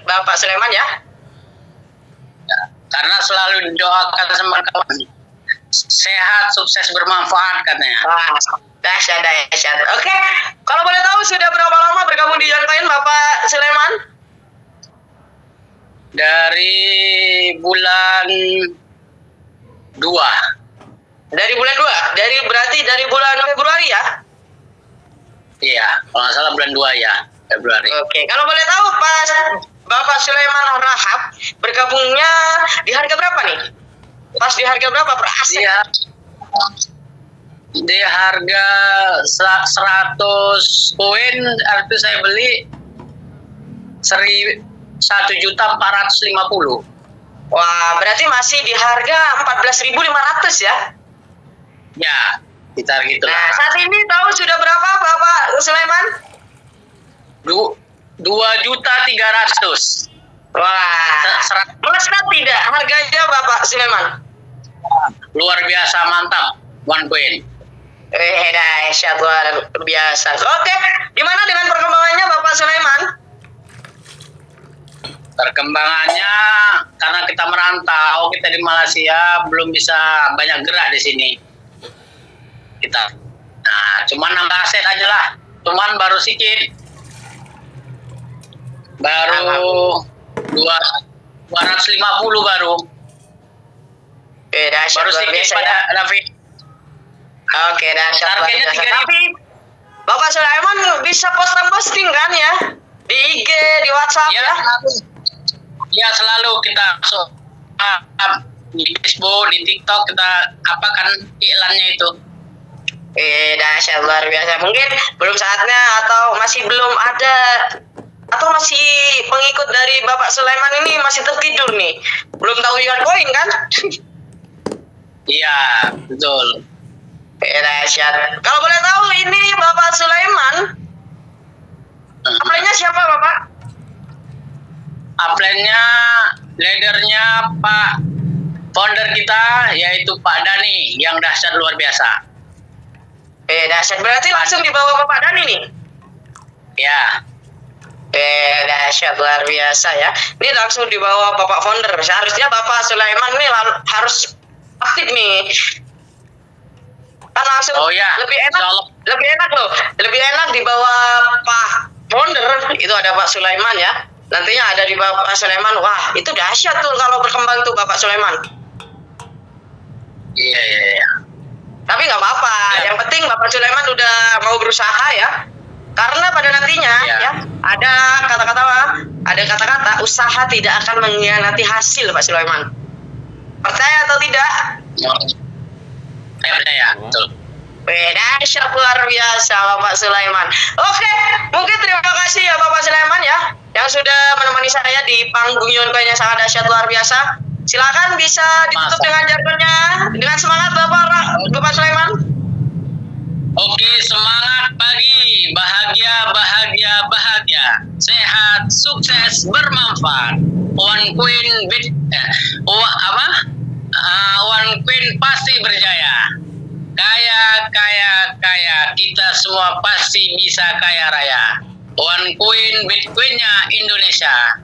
Bapak Sulaiman ya. Karena selalu didoakan sama kawan. Sehat, sukses, bermanfaat katanya. Wah, dahsyat. Oke, kalau boleh tahu sudah berapa lama bergabung di Young Bapak Sulaiman? Dari bulan 2. Dari bulan 2? Berarti dari bulan Februari ya? Iya, kalau nggak salah bulan 2 ya, Februari. Oke, kalau boleh tahu Pak Bapak Sulaiman Rahab bergabungnya di harga berapa nih? Pas di harga berapa per aset? Di harga 100 koin, arti saya beli 1.450.000. Wah, berarti masih di harga 14.500 ya? Ya, sekitar gitu lah. Nah, saat ini tahu sudah berapa Bapak Sulaiman? 2.300.000. Wah, melesat tidak harganya Bapak Sulaiman? Luar biasa mantap, one coin. Dahsyat luar biasa. Oke, gimana dengan perkembangannya Bapak Sulaiman? Perkembangannya karena kita merantau, kita di Malaysia belum bisa banyak gerak di sini. Kita, nah, cuman nambah aset aja lah. Cuman baru sedikit, baru 250 baru. Dahsyat Baru luar sedikit biasa pada ya. David. Oke, dahsyat luar Targetnya biasa. 3.000. Tapi Bapak Sulaiman bisa posting kan ya? Di IG, di WhatsApp ya? Ya selalu kita di Facebook, di TikTok kita apakan iklannya itu. Dahsyat luar biasa. Mungkin belum saatnya atau masih belum ada atau masih pengikut dari Bapak Sulaiman ini masih tertidur nih. Belum tahu Young kan? Iya, betul. Dahsyat. Kalau boleh tahu ini Bapak Sulaiman, upline-nya siapa Bapak? Upline-nya, leadernya Pak founder kita yaitu Pak Dani yang dahsyat luar biasa. Dahsyat, berarti langsung dibawa Bapak Dani nih? Ya. Dahsyat luar biasa ya. Ini langsung dibawa Bapak founder. Seharusnya Bapak Sulaiman ini harus aktif nih. Kan langsung lebih enak loh. Lebih enak dibawa Pak founder. Itu ada Pak Sulaiman ya. Nantinya ada di Bapak Sulaiman. Wah, itu dahsyat tuh kalau berkembang tuh Bapak Sulaiman. Iya. Tapi nggak apa-apa. Yang penting Bapak Sulaiman udah mau berusaha ya. Karena pada nantinya ya ada kata-kata usaha tidak akan mengkhianati hasil Pak Sulaiman. Percaya atau tidak? Saya percaya, betul. Dahsyat luar biasa Bapak Sulaiman. Oke, mungkin terima kasih ya Bapak Sulaiman ya yang sudah menemani saya di panggung Young yang sangat dahsyat luar biasa. Silakan bisa ditutup dengan jargonnya dengan semangat Bapak Sulaiman. Oke, semangat pagi, bahagia, sehat, sukses, bermanfaat. One Queen One Queen pasti berjaya. Kaya, kita semua pasti bisa kaya raya. One Queen, Bitcoinnya Indonesia.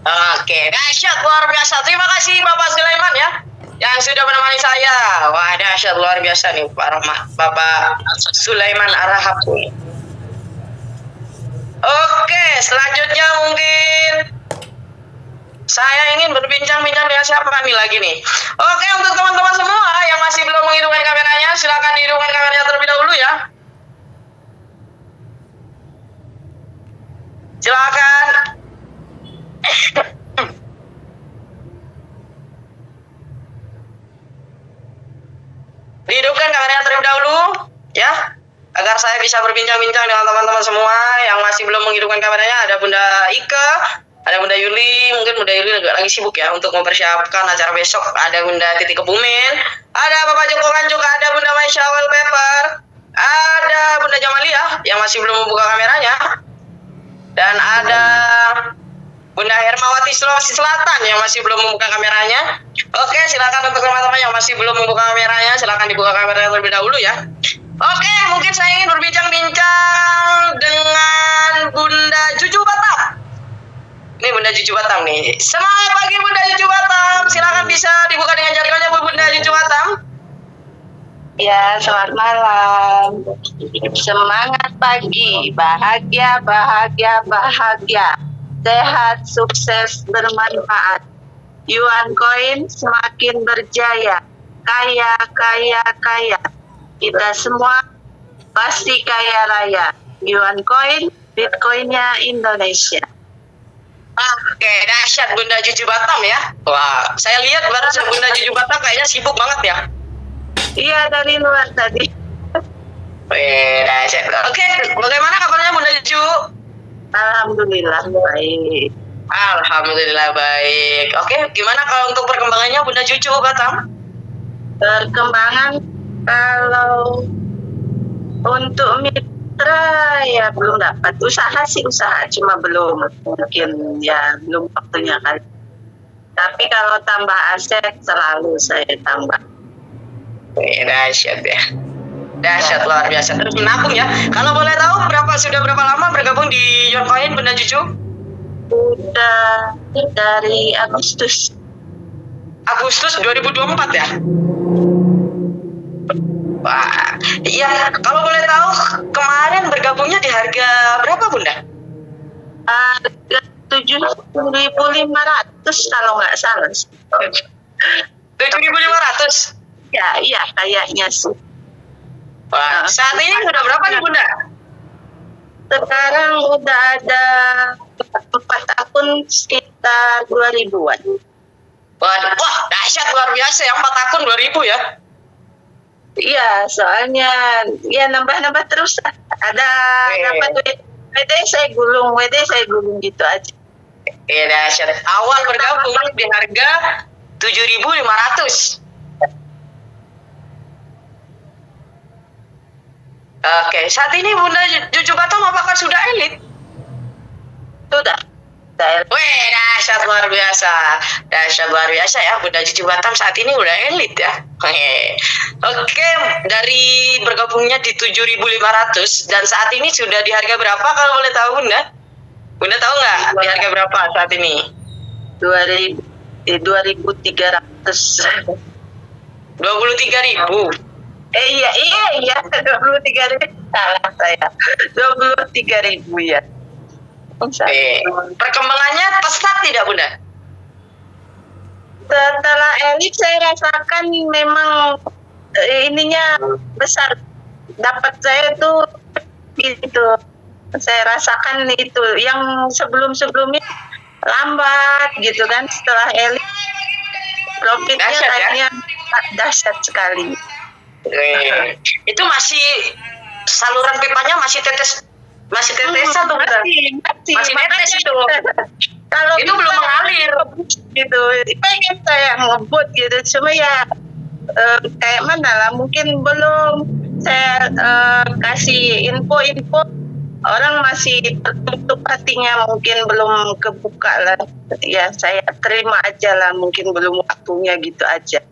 Oke, dahsyat luar biasa. Terima kasih Bapak Sulaiman ya yang sudah menemani saya. Wah, dahsyat luar biasa nih Bapak Sulaiman Rahab. Oke, selanjutnya mungkin saya ingin berbincang-bincang dengan siapa nih lagi nih. Oke, untuk teman-teman semua yang masih belum menghidupkan kameranya, silakan dihidupkan kameranya terlebih dahulu ya. Silakan. Dihidupkan kameranya terlebih dahulu ya, agar saya bisa berbincang-bincang dengan teman-teman semua yang masih belum menghidupkan kameranya. Ada Bunda Ika, ada Bunda Yuli, mungkin Bunda Yuli lagi sibuk ya untuk mempersiapkan acara besok. Ada Bunda Titi Kebumen, ada Bapak Joko Kanjuk, ada Bunda Maisha Wallpaper, ada Bunda Jamalia yang masih belum membuka kameranya, dan ada Bunda Hermawati Sulawesi Selatan yang masih belum membuka kameranya. Oke, silakan untuk teman-teman yang masih belum membuka kameranya, silakan dibuka kameranya terlebih dahulu ya. Oke, mungkin saya ingin berbincang-bincang dengan Bunda Juju Batam. Ini Bunda Juju Batam nih. Semangat pagi Bunda Juju Batam. Silakan bisa dibuka dengan jargonnya Bunda Juju Batam. Ya, selamat malam. Semangat pagi, bahagia, bahagia, bahagia. Sehat, sukses, bermanfaat. Yuan Coin semakin berjaya. Kaya, kaya, kaya. Kita semua pasti kaya raya. Yuan Coin, Bitcoinnya Indonesia. Oke, dahsyat Bunda Juju Batam ya. Wah, saya lihat barusan Bunda Juju Batam kayaknya sibuk banget ya. Iya, dari luar tadi. Dahsyat. Oke, bagaimana kabarnya Bunda Juju? Alhamdulillah baik. Alhamdulillah baik. Oke, gimana kalau untuk perkembangannya Bunda Juju Batam? Perkembangan kalau untuk mitra ya belum dapat. Usaha sih usaha, cuma belum mungkin ya belum waktunya kali. Tapi kalau tambah aset selalu saya tambah. Dahsyat ya. Dahsyat luar biasa. Terus menabung ya. Kalau boleh tahu sudah berapa lama bergabung di Yuan Coin Bunda Juju? Udah dari Agustus. Agustus 2024 ya? Wah, iya. Kalau boleh tahu kemarin bergabungnya di harga berapa Bunda? Harga 7.500 kalau nggak salah. 7.500. Ya, iya kayaknya sih. Wah, saat ini udah berapa nih Bunda? Sekarang udah ada 4 akun sekitar 2.000-an. Wah, dahsyat luar biasa ya, 4 akun 2.000 ya. Iya, soalnya ya nambah-nambah terus. Ada dapat WD saya gulung gitu aja. Iya dahsyat. Awal bergabung di harga 7.500. Oke, saat ini Bunda Juju Batam apakah sudah elit? Sudah. Wih, dahsyat luar biasa. Dahsyat luar biasa ya, Bunda Juju Batam saat ini udah elit ya. Oke, dari bergabungnya di 7.500 dan saat ini sudah di harga berapa kalau boleh tahu Bunda? Bunda tahu nggak di harga berapa saat ini? 2.300. 23.000. Iya 23.000 salah saya. 23.000 ya. Perkembangannya pesat tidak Bunda? Setelah elit saya rasakan memang ininya besar. Dapat saya tuh gitu. Saya rasakan itu yang sebelumnya lambat gitu kan, setelah elit profitnya dahsyat, kayaknya dahsyat sekali. Itu masih saluran pipanya masih tetesan tuh Bunda? Masih tetes itu. Kalau itu belum mengalir gitu. Pengen saya ngebut gitu, cuma ya kayak mana lah, mungkin belum saya kasih info orang masih tertutup hatinya, mungkin belum kebuka lah. Ya saya terima aja lah, mungkin belum waktunya gitu aja.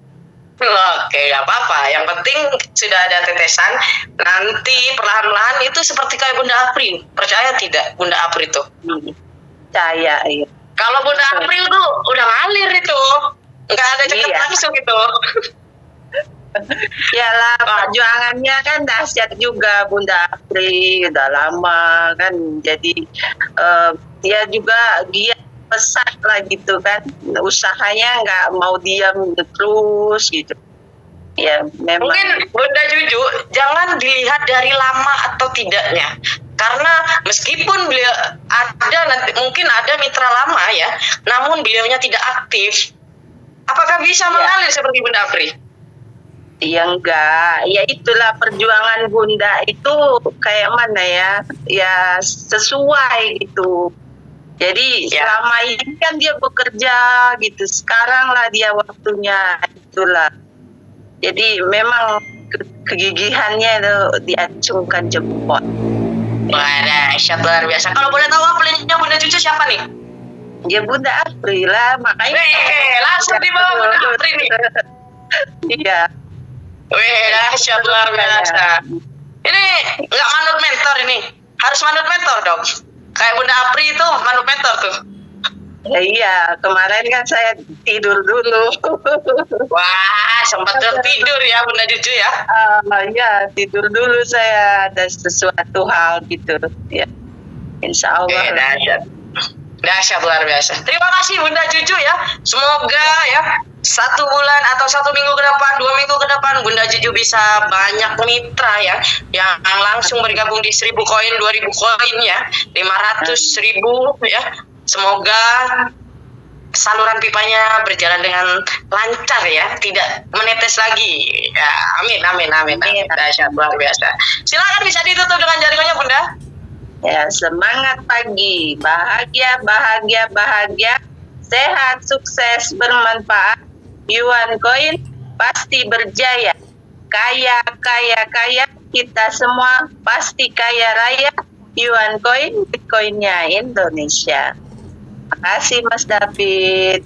Oke, gak apa-apa. Yang penting sudah ada tetesan. Nanti perlahan-lahan itu seperti kayak Bunda Apri. Percaya tidak Bunda Apri itu? Percaya, iya. Kalau Bunda Apri itu udah ngalir itu. Nggak ada ceket langsung itu. Yalah, perjuangannya kan dahsyat juga Bunda Apri, udah lama kan. Jadi dia juga giat pesat lah gitu kan, usahanya nggak mau diam terus gitu ya. Memang mungkin Bunda Juju jangan dilihat dari lama atau tidaknya, karena meskipun beliau mungkin ada mitra lama ya, namun beliaunya tidak aktif, apakah bisa mengalir seperti Bunda Apri? Ya enggak, ya itulah perjuangan Bunda itu kayak mana ya sesuai gitu. Jadi selama ini kan dia bekerja gitu, sekarang lah dia waktunya, itulah. Jadi memang kegigihannya itu diacungkan jempol. Wah, dahsyat luar biasa. Kalau boleh tahu apelinya Bunda Juju siapa nih? Ya Bunda Apri lah, makanya. Langsung di bawah Bunda Apri nih. Iya. Dahsyat luar biasa. Ini nggak manut mentor ini, harus manut mentor dong. Kayak Bunda Apri itu manut mentor tuh. Ya, iya, kemarin kan saya tidur dulu. Wah, sempat tertidur ya Bunda Juju ya. Ya, tidur dulu saya, ada sesuatu hal gitu. Ya, insya Oke, Allah. dahsyat. Dahsyat luar biasa. Terima kasih Bunda Juju ya. Semoga ya 1 bulan atau 1 minggu ke depan, 2 minggu ke depan Bunda Juju bisa banyak mitra ya yang langsung bergabung di 1.000 koin, 2.000 koin ya, 500.000 ya. Semoga saluran pipanya berjalan dengan lancar ya, tidak menetes lagi. Ya, amin, amin, amin. Amin. Dahsyat luar biasa. Silakan bisa ditutup dengan jaringannya Bunda. Ya, semangat pagi, bahagia, bahagia, bahagia, sehat, sukses, bermanfaat. Yuan Coin pasti berjaya. Kaya, kaya, kaya, kita semua pasti kaya raya. Yuan Coin, Bitcoinnya Indonesia. Makasih Mas David.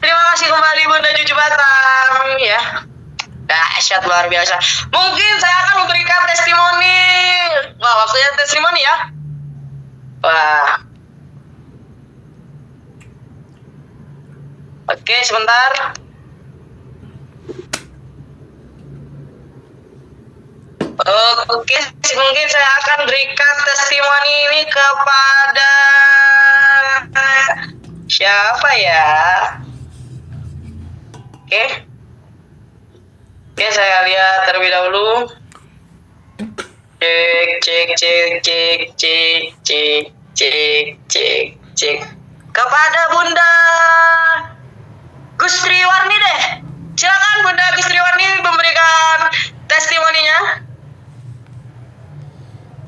Terima kasih kembali Bunda Juju Batam ya. Dahsyat luar biasa. Mungkin saya akan memberikan testimoni. Wah, waktunya testimoni ya. Wah. Oke, sebentar. Oke, mungkin saya akan berikan testimoni ini kepada siapa ya? Oke. Oke, saya lihat terlebih dahulu. Cek. Kepada Bunda Gustri Warni deh. Silakan Bunda Gustri Warni memberikan testimoninya.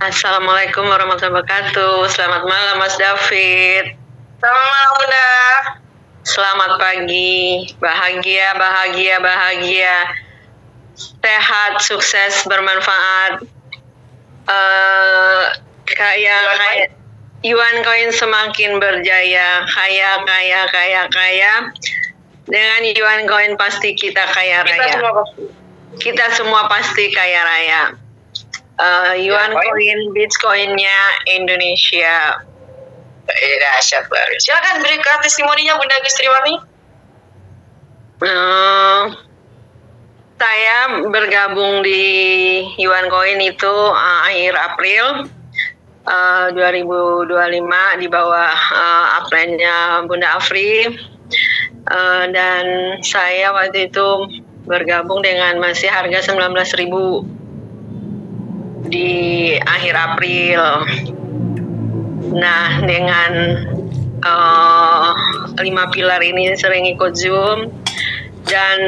Assalamualaikum warahmatullahi wabarakatuh. Selamat malam Mas David. Selamat malam Bunda. Selamat pagi. Bahagia, bahagia, bahagia. Sehat, sukses, bermanfaat. Kaya Yuan Coin semakin berjaya. Kaya. Dengan Yuan Coin pasti kita kaya raya. Kita semua pasti kaya raya. Yuan Coin, Bitcoinnya Indonesia. Dahsyat baru. Silakan berikan testimoninya Bunda Gustri Warni. Saya bergabung di Yuan Coin itu akhir April 2025 di bawah upline-nya Bunda Afri. Dan saya waktu itu bergabung dengan masih harga 19.000 di akhir April. Nah, dengan 5 pilar ini sering ikut Zoom dan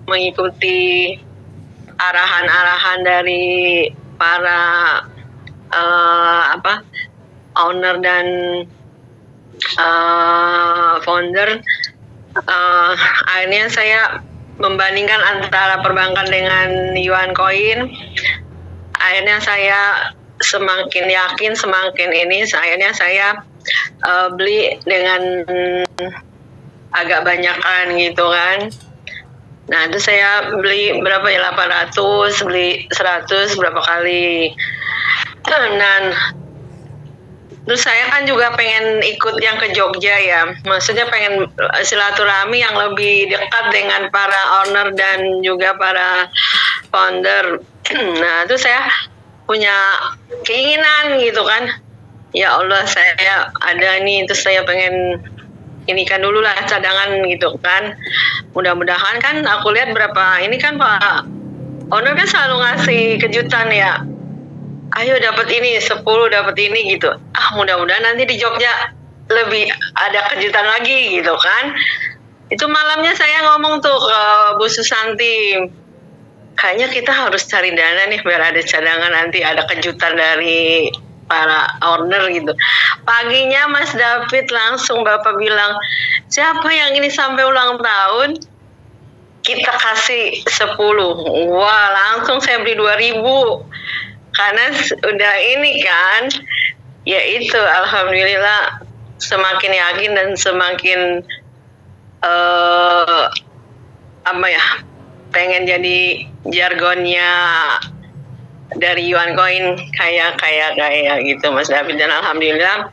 mengikuti arahan-arahan dari para owner dan founder. Akhirnya saya membandingkan antara perbankan dengan Yuan Coin. Akhirnya saya semakin yakin, akhirnya saya beli dengan agak banyakan gitu kan. Nah itu saya beli berapa ya, 800, beli 100 berapa kali. Dan terus saya kan juga pengen ikut yang ke Jogja ya, maksudnya pengen silaturahmi yang lebih dekat dengan para owner dan juga para founder. Nah itu saya punya keinginan gitu kan, ya Allah saya ada nih, terus saya pengen ini kan dulu lah cadangan gitu kan, mudah-mudahan kan aku lihat berapa ini kan Pak owner kan selalu ngasih kejutan ya, ayo dapat ini 10 dapat ini gitu, mudah-mudahan nanti di Jogja lebih ada kejutan lagi gitu kan. Itu malamnya saya ngomong tuh ke Bu Susanti, kayaknya kita harus cari dana nih biar ada cadangan, nanti ada kejutan dari para owner gitu. Paginya Mas David langsung Bapak bilang, siapa yang ini sampai ulang tahun? Kita kasih 10. Wah, langsung saya beli 2.000. Karena udah ini kan, ya itu alhamdulillah semakin yakin dan semakin pengen jadi jargonnya dari Yuan Coin kaya gitu Mas David. Dan alhamdulillah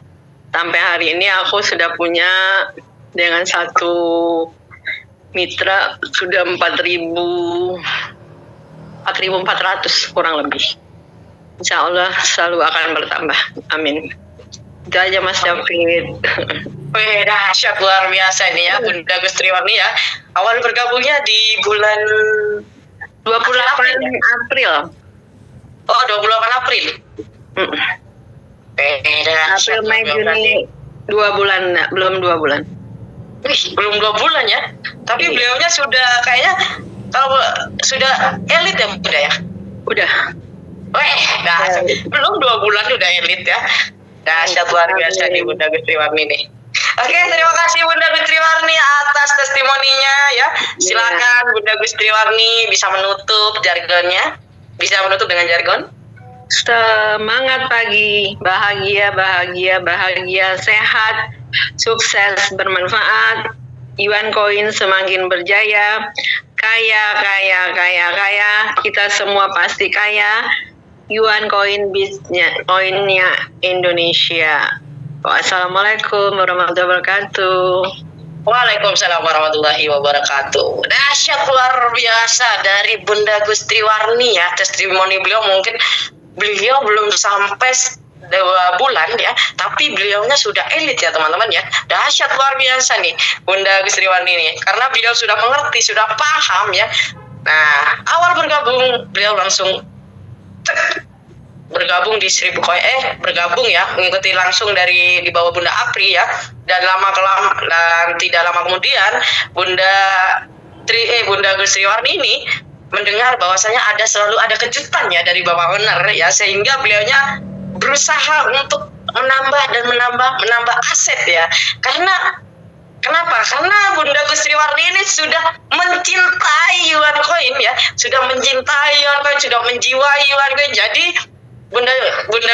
sampai hari ini aku sudah punya dengan satu mitra sudah 4.400 kurang lebih. Insya Allah selalu akan bertambah. Amin. Itu aja Mas David. Wih, dahsyat luar biasa ini ya Bunda Gustriwarni ya. Awal bergabungnya di bulan 28 April. Oh, 28 April. April, Mei, Juni 2 bulan, belum 2 bulan. Wih, belum 2 bulan ya. Tapi beliaunya sudah kayaknya kalau sudah elit ya Bunda ya. Udah. Wih, dahsyat. Belum 2 bulan udah elit ya. Dahsyat luar biasa di Bunda Gustriwarni nih. Oke, terima kasih Bunda Gustriwarni atas testimoninya ya. Silakan Bunda Gustriwarni bisa menutup jargonnya. Bisa menutup dengan jargon. Semangat pagi, bahagia, bahagia, bahagia, sehat, sukses, bermanfaat. Yuan Koin semakin berjaya, kaya, kaya, kaya, kaya. Kita semua pasti kaya. Yuan Koin bisnya, koinnya Indonesia. Wassalamualaikum warahmatullahi wabarakatuh. Waalaikumsalam warahmatullahi wabarakatuh. Dahsyat luar biasa dari Bunda Gustriwarni ya. Testimoni beliau mungkin beliau belum sampai 2 bulan ya, tapi beliaunya sudah elit ya teman-teman ya. Dahsyat luar biasa nih Bunda Gustriwarni nih, karena beliau sudah mengerti, sudah paham ya. Nah, awal bergabung beliau langsung bergabung di bergabung ya, mengikuti langsung dari di bawah Bunda Apri ya. Dan tidak lama kemudian Bunda Gustriwarni ini mendengar bahwasanya selalu ada kejutan ya dari Bapak Oner ya, sehingga beliaunya berusaha untuk menambah aset ya. Kenapa? Karena Bunda Gustriwarni ini sudah mencintai Yuan Koin ya, sudah mencintai Yuan Koin, sudah menjiwai Yuan Koin. Jadi Bunda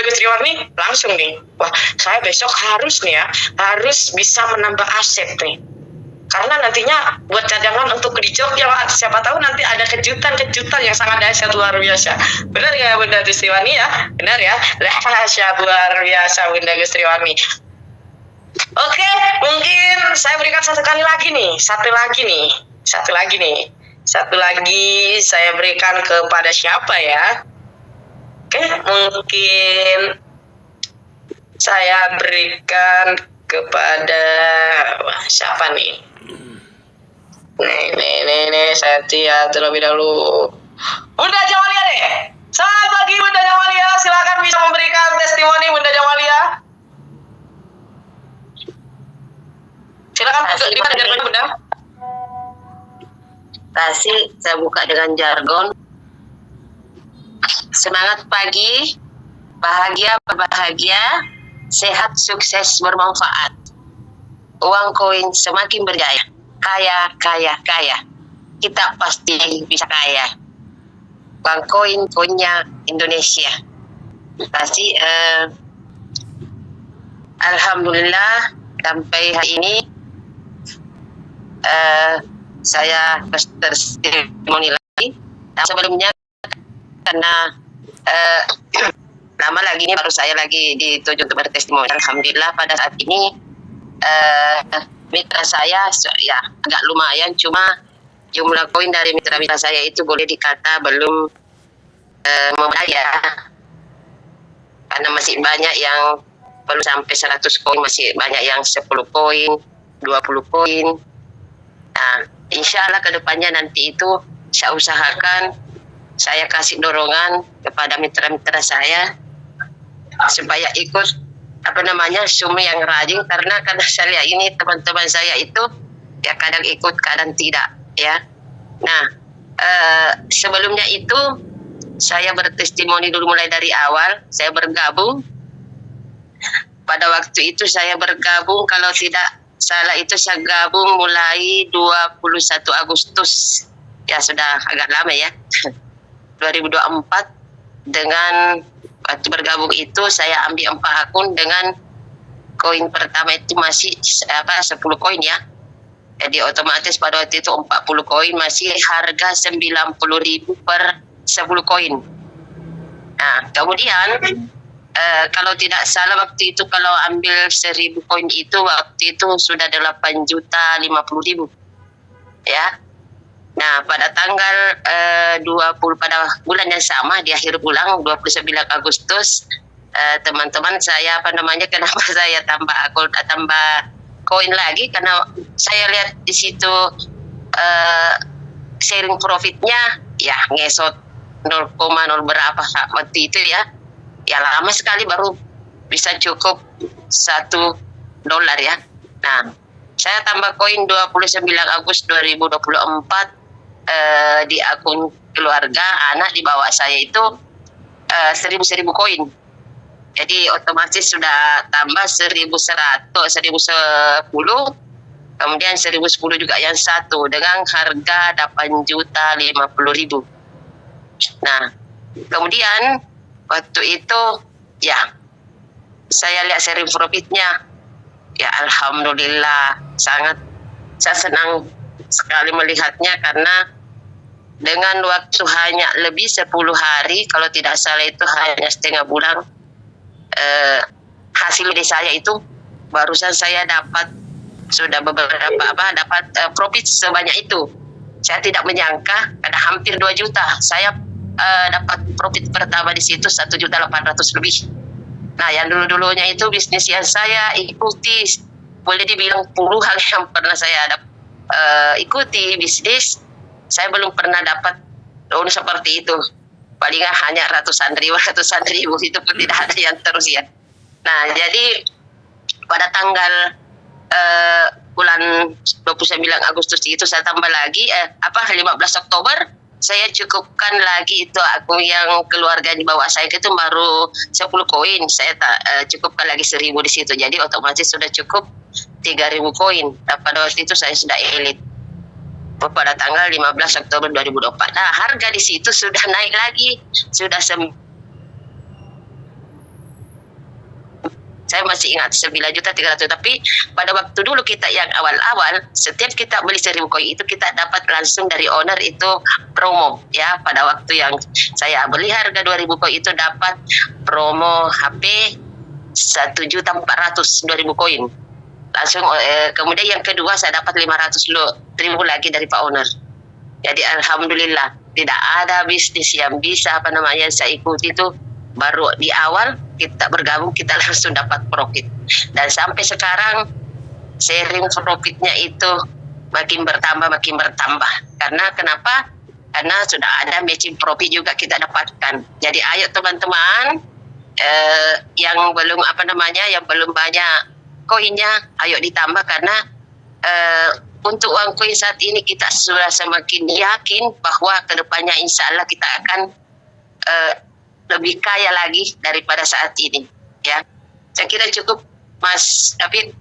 Gustriwarni langsung nih, wah saya besok harus bisa menambah aset nih. Karena nantinya buat cadangan untuk di Jogja, siapa tahu nanti ada kejutan yang sangat dahsyat luar biasa. Benar ya Bunda Gustriwarni ya? Benar ya? Dahsyat luar biasa Bunda Gustriwarni. Oke, mungkin saya berikan satu lagi saya berikan kepada siapa ya? Oke, mungkin saya berikan kepada siapa nih? Nih, saya lihat terlebih dahulu. Bunda Jamalia deh. Selamat pagi Bunda Jamalia, silakan bisa memberikan testimoni Bunda Jamalia. Silakan gimana jargon Bunda? Saya buka dengan jargon. Semangat pagi, bahagia, berbahagia, sehat, sukses, bermanfaat. Uang koin semakin berjaya. Kaya, kaya, kaya. Kita pasti bisa kaya. Uang koin punya Indonesia. Pasti alhamdulillah sampai hari ini saya testimoni lagi. Sebelumnya karena lama lagi ini baru saya lagi dituju untuk bertestimoni. Alhamdulillah pada saat ini mitra saya ya agak lumayan, cuma jumlah koin dari mitra-mitra saya itu boleh dikata belum membayar, karena masih banyak yang belum sampai 100 koin, masih banyak yang 10 koin, 20 koin. Nah, insya Allah kedepannya nanti itu saya usahakan, saya kasih dorongan kepada mitra-mitra saya supaya ikut Sumi yang rajin, karena kadang saya lihat ini teman-teman saya itu ya kadang ikut kadang tidak ya. Nah, sebelumnya itu saya bertestimoni dulu mulai dari awal saya bergabung. Pada waktu itu saya bergabung, kalau tidak salah itu saya gabung mulai 21 Agustus ya, sudah agak lama ya. 2024. Dengan waktu bergabung itu saya ambil 4 akun, dengan koin pertama itu masih 10 koin ya. Jadi otomatis pada waktu itu 40 koin masih harga 90.000 per 10 koin. Nah, kemudian kalau tidak salah waktu itu kalau ambil 1.000 koin itu waktu itu sudah 8.050.000 ya. Nah pada tanggal 20 pada bulan yang sama di akhir bulan 29 Agustus teman-teman saya kenapa saya tambah koin lagi karena saya lihat di situ sharing profitnya ya ngesot 0,0 berapa waktu itu ya lama sekali baru bisa cukup $1 ya. Nah saya tambah koin 29 Agustus 2024 di akun keluarga anak di bawah saya itu 1.000 koin. Jadi otomatis sudah tambah 1.100, 1.010, kemudian 1.010 juga yang satu dengan harga 8.050.000. Nah, kemudian waktu itu ya saya lihat sharing profitnya, ya alhamdulillah saya senang sekali melihatnya karena dengan waktu hanya lebih 10 hari, kalau tidak salah itu hanya setengah bulan, hasil dari saya itu barusan saya sudah dapat profit sebanyak itu. Saya tidak menyangka ada hampir 2 juta. Saya dapat profit pertama di situ 1.800.000 lebih. Nah, yang dulunya itu bisnis yang saya ikuti, boleh dibilang puluhan yang pernah saya ikuti bisnis. Saya belum pernah dapat loan seperti itu. Paling hanya ratusan ribu itu pun tidak ada yang terus ya. Nah, jadi pada tanggal bulan 29 Agustus itu saya tambah lagi 15 Oktober saya cukupkan lagi itu aku yang keluarga di bawah saya itu baru 10 koin. Saya cukupkan lagi 1.000 di situ. Jadi otomatis sudah cukup 3.000 koin. Pada waktu itu saya sudah elit. Pada tanggal 15 Oktober 2024. Nah, harga di situ sudah naik lagi. Sudah saya masih ingat 9.300.000, tapi pada waktu dulu kita yang awal-awal setiap kita beli 1.000 koin itu kita dapat langsung dari owner itu promo ya. Pada waktu yang saya beli harga 2.000 koin itu dapat promo HP 1.400.000 koin langsung. Kemudian yang kedua saya dapat 500.000 lagi dari Pak Owner. Jadi alhamdulillah tidak ada bisnis yang bisa saya ikuti itu baru di awal kita bergabung kita langsung dapat profit, dan sampai sekarang sharing profitnya itu makin bertambah. Karena kenapa? Karena sudah ada matching profit juga kita dapatkan. Jadi ayo teman-teman yang belum yang belum banyak koinnya, ayo ditambah karena untuk uang koin saat ini kita sudah semakin yakin bahwa kedepannya insya Allah kita akan lebih kaya lagi daripada saat ini ya. Saya kira cukup Mas David,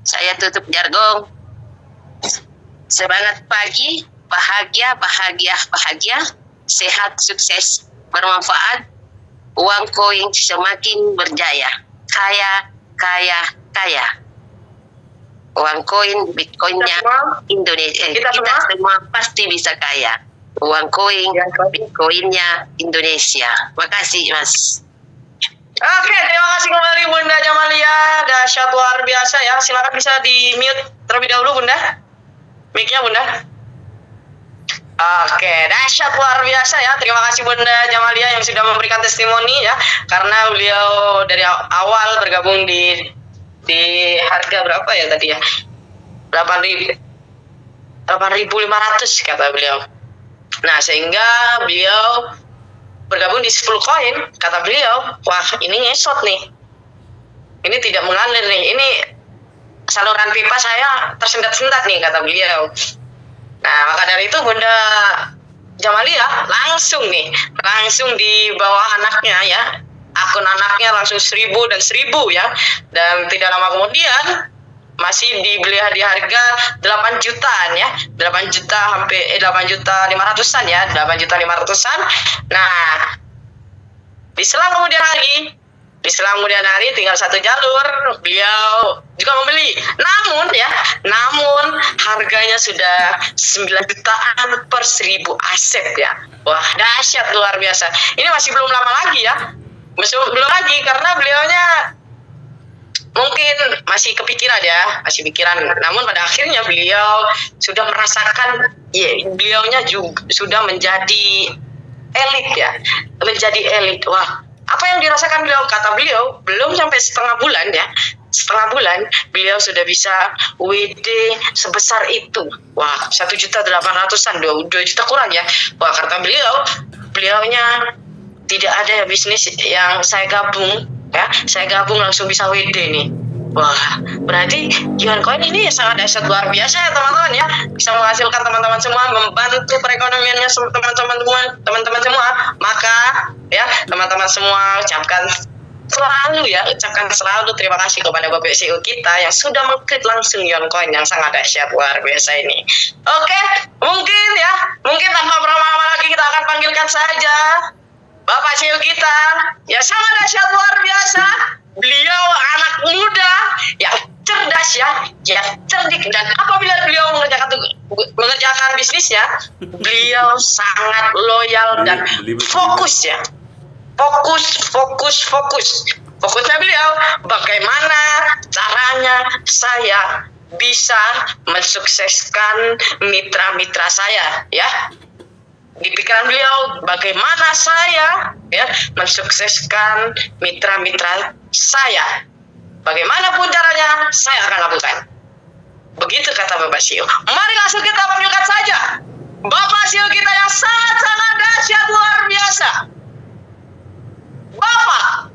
saya tutup jargon. Semangat pagi, bahagia, sehat, sukses, bermanfaat, uang koin semakin berjaya, kaya. Uang koin, bitcoinnya Indonesia, kita semua pasti bisa kaya. Uang koin, bitcoinnya Indonesia. Makasih Mas. Oke, terima kasih kembali Bunda Jamalia. Dahsyat luar biasa ya. Silakan bisa di mute terlebih dahulu Bunda. Mic-nya Bunda. Oke, dahsyat luar biasa ya. Terima kasih Bunda Jamalia yang sudah memberikan testimoni ya. Karena beliau dari awal bergabung di harga berapa ya tadi ya? 8.500 kata beliau. Nah, sehingga beliau bergabung di 10 koin, kata beliau, wah ini ngesot nih. Ini tidak mengalir nih. Ini saluran pipa saya tersendat-sendat nih, kata beliau. Nah, maka dari itu Bunda Jamalia langsung di bawah anaknya ya. Akun anaknya langsung 1.000 dan 1.000 ya. Dan tidak lama kemudian masih dibeli di harga 8 jutaan ya. 8 juta hampir 8.500.000-an ya. 8.500.000-an. Nah, di selang kemudian hari tinggal satu jalur beliau juga membeli. Namun harganya sudah 9 jutaan per 1.000 aset ya. Wah, dahsyat luar biasa. Ini masih belum lama lagi ya. belum lagi karena beliaunya mungkin masih kepikiran ya, masih pikiran. Namun pada akhirnya beliau sudah merasakan, ya, beliaunya juga sudah menjadi elit ya, menjadi elit. Wah, apa yang dirasakan beliau? Kata beliau, belum sampai setengah bulan ya, setengah bulan beliau sudah bisa WD sebesar itu. Wah, 1.800.000-an, 2 juta kurang ya. Wah, kata beliaunya tidak ada ya bisnis yang saya gabung ya, saya gabung langsung bisa WD nih. Wah, berarti Yuan Coin ini sangat dahsyat luar biasa ya teman-teman ya, bisa menghasilkan teman-teman semua, membantu perekonomiannya teman-teman semua. Maka ya teman-teman semua ucapkan selalu terima kasih kepada Bapak CEO kita yang sudah mengklik langsung Yuan Coin yang sangat dahsyat luar biasa ini. Oke, mungkin tanpa berlama-lama lagi kita akan panggilkan saja Bapak CEO kita yang sangat dahsyat luar biasa. Beliau anak muda yang cerdas ya, yang cerdik, dan apabila beliau mengerjakan bisnisnya, beliau sangat loyal dan fokus ya. Fokusnya beliau bagaimana caranya saya bisa mensukseskan mitra-mitra saya ya. Di pikiran beliau bagaimana saya ya mensukseskan mitra-mitra saya. Bagaimanapun caranya saya akan lakukan. Begitu kata Bapak CEO. Mari langsung kita panggilkan saja Bapak CEO kita yang sangat-sangat dahsyat luar biasa, Bapak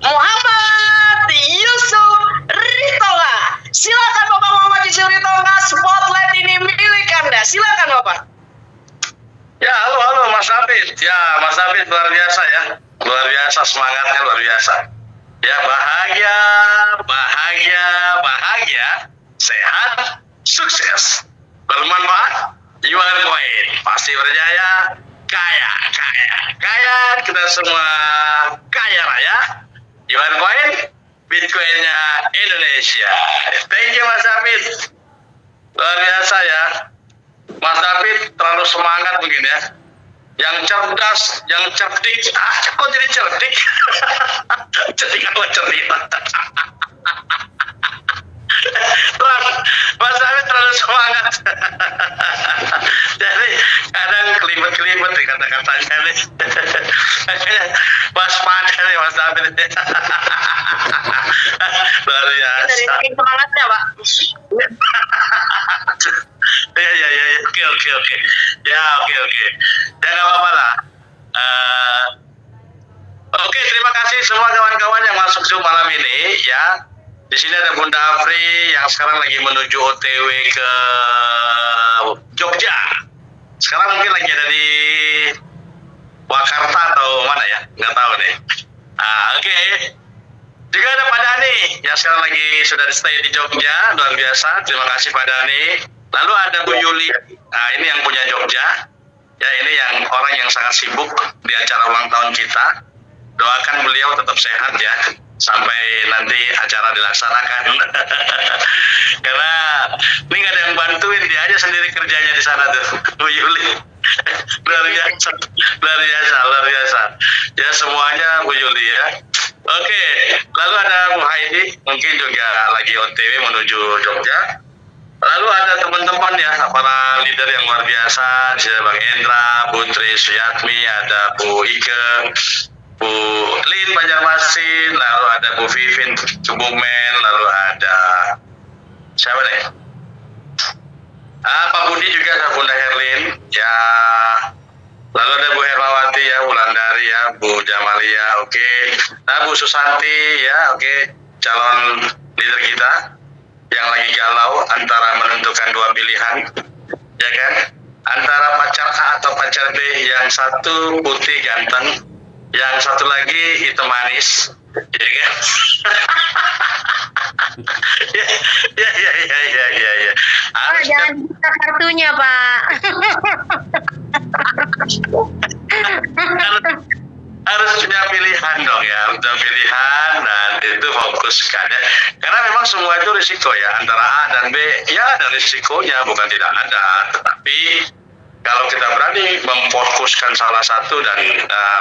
Muhammad Yusuf Ritonga. Silakan Bapak Muhammad Yusuf Ritonga, spotlight ini milik Anda. Silakan Bapak. Ya, halo Mas David. Ya, Mas David luar biasa ya. Luar biasa, semangatnya luar biasa. Ya, bahagia, sehat, sukses, bermanfaat, Yuan Coin pasti berjaya, kaya, kita semua kaya raya, Yuan Coin, Bitcoinnya Indonesia. Thank you Mas David. Luar biasa ya. Mas David terlalu semangat mungkin ya. Yang cerdas, yang cerdik. Kok jadi cerdik? Cerdik apa cerdik? Mas David terlalu semangat. Jadi kadang kelibet nih kata-katanya nih. Waspada nih Mas David. Luar biasa. Dari saking semangatnya Pak. Ya, oke. Ya, oke. Ya, nggak apa-apa lah. Oke, terima kasih semua kawan-kawan yang masuk Zoom malam ini ya. Di sini ada Bunda Afri yang sekarang lagi menuju OTW ke Jogja. Sekarang mungkin lagi ada di Wakarta atau mana ya? Nggak tahu deh. Oke. Juga ada Pak Dani yang sekarang lagi sudah stay di Jogja, luar biasa. Terima kasih Pak Dani. Lalu ada Bu Yuli, ini yang punya Jogja. Ya, ini yang orang yang sangat sibuk di acara ulang tahun kita. Doakan beliau tetap sehat ya, sampai nanti acara dilaksanakan. Karena ini nggak ada yang bantuin, dia aja sendiri kerjanya di sana tuh, Bu Yuli. Luar biasa. Ya, semuanya Bu Yuli ya. Oke, lalu ada Bu Heidi, mungkin juga lagi OTW menuju Jogja. Lalu ada teman-teman ya, para leader yang luar biasa, ada Bang Endra, Bu Tri Suyatmi, ada Bu Ike, Bu Lin Banjarmasin, lalu ada Bu Vivin Kebumen, lalu ada siapa deh? Pak Budi juga, Bunda Herlin, ya. Lalu ada Bu Hermawati ya, Wulandari ya, Bu Jamalia, oke. Nah, Bu Susanti ya, oke. Calon leader kita yang lagi galau antara menentukan dua pilihan, ya kan? Antara pacar A atau pacar B, yang satu putih ganteng, yang satu lagi hitam manis, ya kan? Ya. Pak, jangan buka kartunya, Pak. harus punya pilihan dong ya, punya pilihan, dan itu fokuskan ya. Karena memang semua itu risiko ya, antara A dan B ya ada risikonya, bukan tidak ada, tetapi kalau kita berani memfokuskan salah satu dan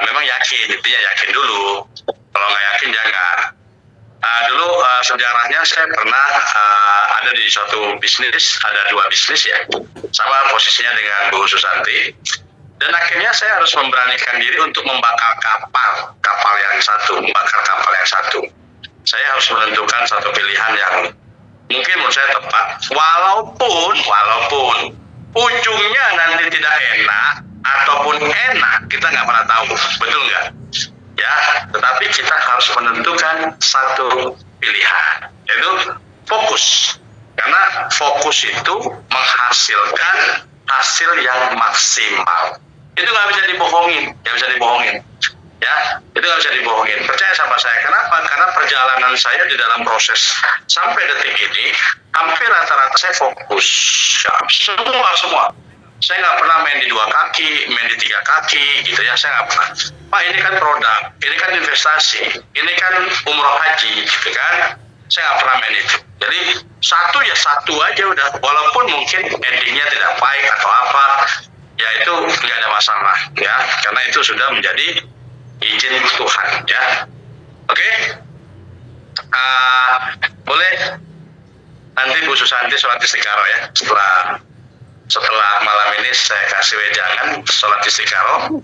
memang yakin, intinya yakin dulu. Kalau nggak yakin jangan. Dulu sejarahnya saya pernah ada di suatu bisnis, ada 2 bisnis ya, sama posisinya dengan Bu Susanti. Dan akhirnya saya harus memberanikan diri untuk membakar kapal yang satu. Saya harus menentukan satu pilihan yang mungkin menurut saya tepat, walaupun ujungnya nanti tidak enak ataupun enak, kita nggak pernah tahu, betul nggak? Ya, tetapi kita harus menentukan satu pilihan, yaitu fokus. Karena fokus itu menghasilkan hasil yang maksimal. Itu nggak bisa dibohongin, Ya, itu nggak bisa dibohongin. Percaya sama saya. Kenapa? Karena perjalanan saya di dalam proses sampai detik ini, hampir rata-rata saya fokus. Ya, semua. Saya nggak pernah main di 2 kaki, main di 3 kaki, gitu ya. Saya nggak pernah. Pak, ini kan produk, ini kan investasi, ini kan umroh haji, gitu kan. Saya nggak pernah main itu. Jadi satu aja udah. Walaupun mungkin endingnya tidak baik atau apa, ya itu nggak ada masalah, ya. Karena itu sudah menjadi izin Tuhan, ya. Oke. Boleh nanti Bu Susanti sholat istiqaroh ya. Setelah malam ini saya kasih wejangan sholat istiqaroh.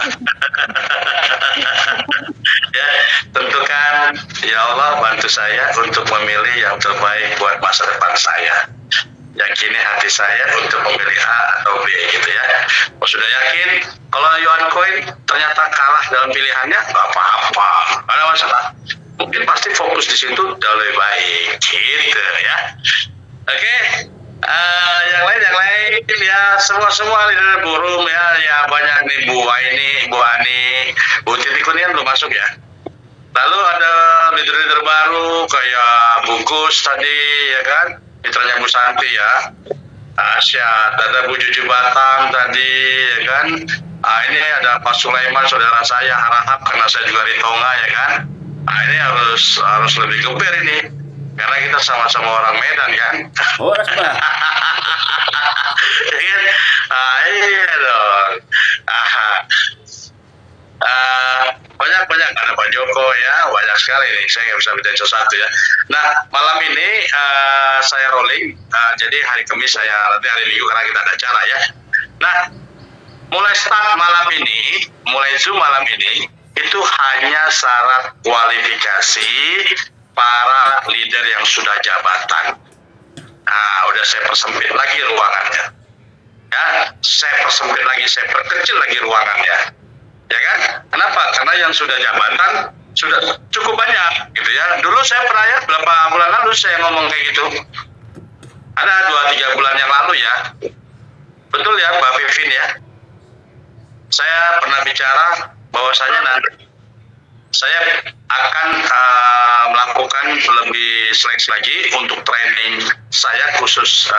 Ya, tentukan ya Allah bantu saya untuk memilih yang terbaik buat masa depan saya. Yakini hati saya untuk memilih A atau B, gitu ya. Kalau sudah yakin, kalau Yuan Coin ternyata kalah dalam pilihannya, nggak apa-apa, nggak ada masalah. Mungkin pasti fokus di situ jauh lebih baik, gitu ya. Oke, yang lain ya, semua leader burum ya banyak nih, Bu Ani, Bu Titi Kunian belum masuk ya. Lalu ada leader baru kayak Bungkus tadi, ya kan? Mitranya Bu Santi ya, Asyad, ada Bu Juju Batam tadi, ya kan. Ini ada Pak Sulaiman, saudara saya, harap karena saya juga di Tonga, ya kan. Ini harus lebih geber ini, karena kita sama-sama orang Medan kan. Oh, Rasma. Iya dong. Banyak ada Pak Joko ya, banyak sekali nih, saya nggak bisa bicara sesuatu ya. Nah, malam ini saya rolling, jadi hari Kamis nanti hari Minggu karena kita ada acara ya. Nah, mulai Zoom malam ini itu hanya syarat kualifikasi para leader yang sudah jabatan. Nah, udah saya persempit lagi ruangannya. Ya, saya persempit lagi, saya perkecil lagi ruangannya. Ya kan? Kenapa? Karena yang sudah jabatan sudah cukup banyak, gitu ya. Dulu saya pernah ya, beberapa bulan lalu saya ngomong kayak gitu. Ada 2-3 bulan yang lalu ya. Betul ya, Mbak Vivin ya. Saya pernah bicara bahwasanya nanti saya akan melakukan lebih seleksi lagi untuk training saya khusus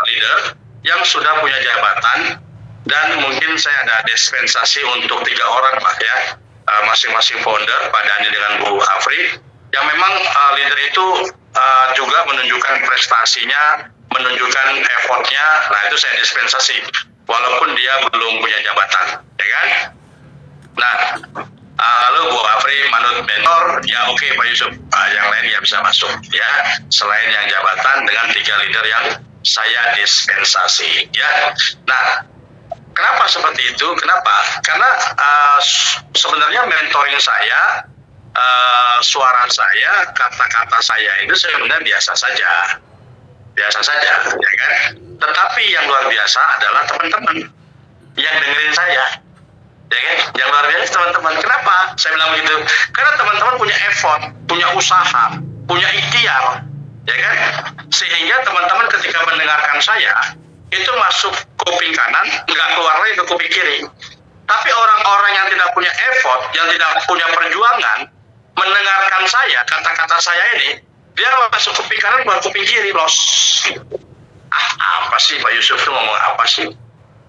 leader yang sudah punya jabatan. Dan mungkin saya ada dispensasi untuk 3 orang Pak ya, masing-masing founder, Pak Dani dengan Bu Afri, yang memang leader itu juga menunjukkan prestasinya, menunjukkan effortnya. Nah, itu saya dispensasi, walaupun dia belum punya jabatan, ya kan? Nah, lalu Bu Afri manut mentor, ya oke, Pak Yusuf, yang lain ya bisa masuk ya, selain yang jabatan dengan 3 leader yang saya dispensasi ya. Nah, kenapa seperti itu? Kenapa? Karena sebenarnya mentoring saya, suara saya, kata-kata saya itu sebenarnya biasa saja, ya kan? Tetapi yang luar biasa adalah teman-teman yang dengerin saya, ya kan? Yang luar biasa teman-teman. Kenapa saya bilang begitu? Karena teman-teman punya effort, punya usaha, punya ikhtiar, ya kan? Sehingga teman-teman ketika mendengarkan saya, itu masuk kuping kanan, nggak keluar lagi ke kuping kiri. Tapi orang-orang yang tidak punya effort, yang tidak punya perjuangan, mendengarkan saya, kata-kata saya ini, dia masuk kuping kanan, keluar kuping kiri, los. Apa sih Pak Yusuf itu ngomong apa sih?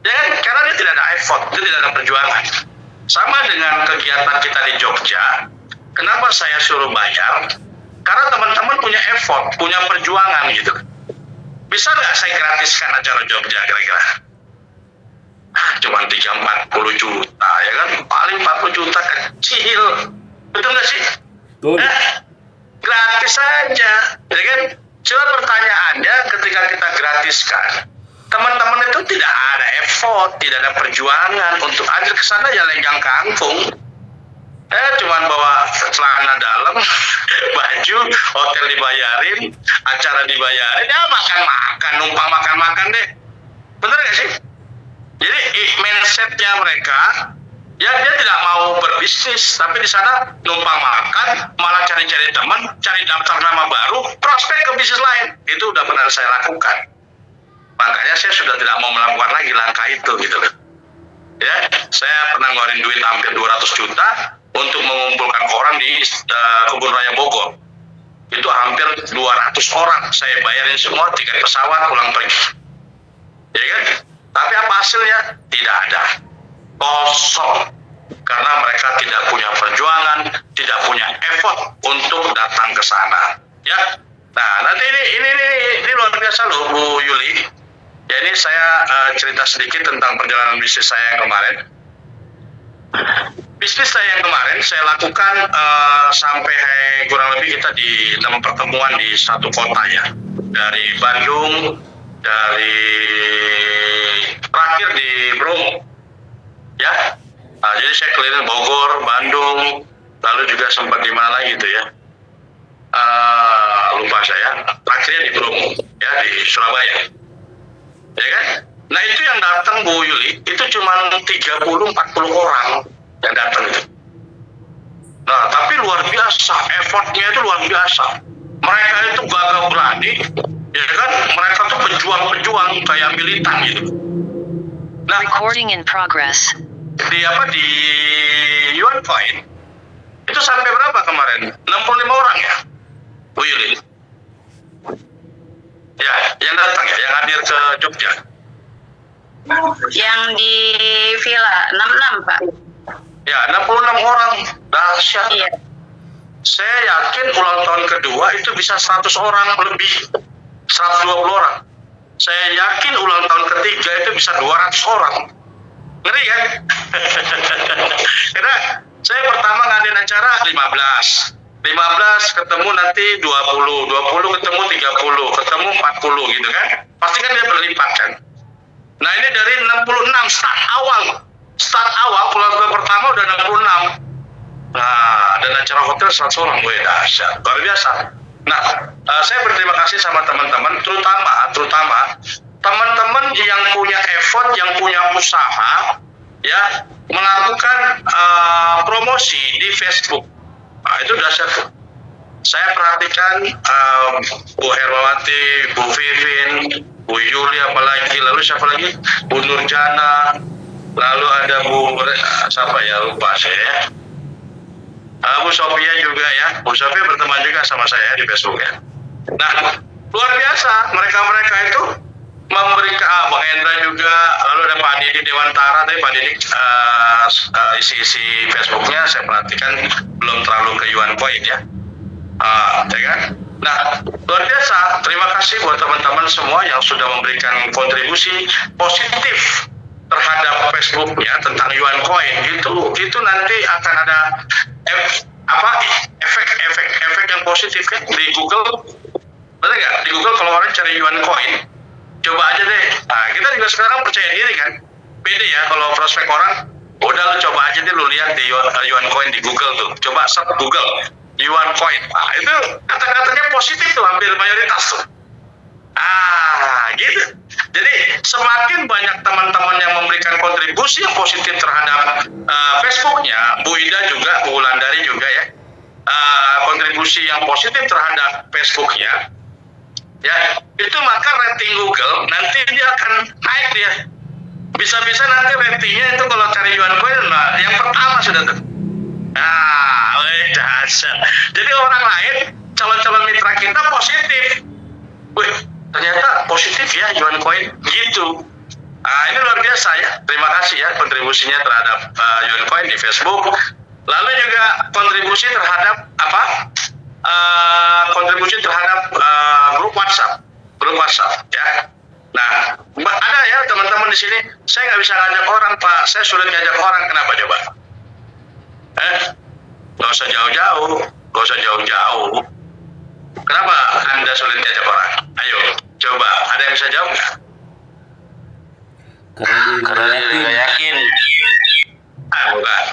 Ya kan, karena dia tidak ada effort, dia tidak ada perjuangan. Sama dengan kegiatan kita di Jogja, kenapa saya suruh bayar? Karena teman-teman punya effort, punya perjuangan gitu. Bisa nggak saya gratiskan acara Jogja kira-kira? cuma 3-40 juta ya kan, paling 40 juta kecil, betul nggak sih? Betul. Gratis saja, ya kan? Cuma pertanyaannya ketika kita gratiskan, teman-teman itu tidak ada effort, tidak ada perjuangan untuk hadir ke sana ya lenggang kangkung. Cuman bawa celana dalam, baju, hotel dibayarin, acara dibayarin, ya makan-makan, numpang makan-makan deh. Bener gak sih? Jadi mindsetnya mereka, ya dia tidak mau berbisnis, tapi di sana numpang makan, malah cari-cari teman, cari daftar nama baru, prospek ke bisnis lain. Itu udah pernah saya lakukan. Makanya saya sudah tidak mau melakukan lagi langkah itu gitu loh. Ya, saya pernah ngeluarin duit hampir 200 juta untuk mengumpulkan orang di Kebun Raya Bogor. Itu hampir 200 orang. Saya bayarin semua tiket pesawat pulang pergi. Ya kan? Tapi apa hasilnya? Tidak ada. Kosong. Karena mereka tidak punya perjuangan, tidak punya effort untuk datang ke sana. Ya. Nah, nanti ini luar biasa loh Bu Yuli. Ya, ini saya cerita sedikit tentang perjalanan bisnis saya yang kemarin. Bisnis saya yang kemarin saya lakukan sampai kurang lebih kita di 6 pertemuan di satu kota ya. Dari Bandung, dari terakhir di Bromo. Ya. Nah, jadi saya keliling Bogor, Bandung, lalu juga sempat di mana lagi gitu ya. Lupa saya. Terakhirnya di Bromo, ya di Surabaya. Ya kan? Nah itu yang datang Bu Yuli, itu cuma 30-40 orang yang datang itu. Nah tapi luar biasa, effortnya itu luar biasa. Mereka itu gagah berani, ya kan? Mereka tuh pejuang-pejuang kayak militan gitu. Nah, Recording in progress. di Yuan Coin itu sampai berapa kemarin? 65 orang ya, Bu Yuli. Ya, yang datang ya, yang hadir ke Jogja. Yang di Villa 66 Pak. Ya, 66 orang. Dahsyat. Iya. Saya yakin ulang tahun kedua itu bisa 100 orang lebih. 120 orang. Saya yakin ulang tahun ketiga itu bisa 200 orang. Ngeri kan? Karena saya pertama ngadain acara 15 ketemu nanti 20 ketemu 30, ketemu 40 gitu kan. Pasti kan dia berlipat kan. Nah ini dari 66 start awal ulang tahun pertama udah 66. Nah dan acara hotel 100 orang, gue dahsyat, luar biasa. Nah saya berterima kasih sama teman-teman, terutama teman-teman yang punya effort, yang punya usaha, ya melakukan promosi di Facebook. Nah, itu dahsyat tuh. Saya perhatikan Bu Hermawati, Bu Vivin, Bu Yuli apalagi, lalu siapa lagi? Bu Nurjana, lalu ada Bu siapa ya, lupa saya. Bu Sofia juga ya. Bu Sofia berteman juga sama saya di Facebook ya. Nah, luar biasa mereka itu memberikan Bang Hendra juga, lalu ada Pak Didi Dewantara, tapi Pak Didi isi Facebooknya saya perhatikan belum terlalu ke Yuan Coin ya. Ya kan? Nah, luar biasa. Terima kasih buat teman-teman semua yang sudah memberikan kontribusi positif terhadap Facebooknya tentang Yuan Coin. Itu nanti akan ada efek yang positif kan di Google. Benar nggak? Di Google kalau orang cari Yuan Coin, coba aja deh. Nah, kita juga sekarang percaya diri kan. Beda ya kalau prospek orang, udah lu coba aja deh lu lihat di Yuan Coin di Google tuh. Coba search Google Yuan Coin. Nah, itu kata-katanya positif tuh, hampir mayoritas tuh. Gitu. Jadi semakin banyak teman-teman yang memberikan kontribusi yang positif terhadap Facebooknya, Bu Ida juga, Bu Wulandari juga ya, kontribusi yang positif terhadap Facebooknya, ya itu maka rating Google nanti dia akan naik dia. Bisa-bisa nanti ratingnya itu kalau cari Yuan Coin, nah, yang pertama sudah tuh. Dasar. Jadi orang lain, calon-calon mitra kita positif. Wih, ternyata positif ya Yuan Coin gitu. Ini luar biasa ya. Terima kasih ya kontribusinya terhadap Yuan Coin di Facebook. Lalu juga kontribusi terhadap kontribusi terhadap grup WhatsApp ya. Nah, ada ya teman-teman di sini, saya nggak bisa ngajak orang Pak, saya sulit ngajak orang, kenapa coba? Gak usah jauh-jauh. Kenapa Anda sulit ngajak orang? Ayo, coba, ada yang bisa jawab nggak? Karena diri nggak yakin. Bukan.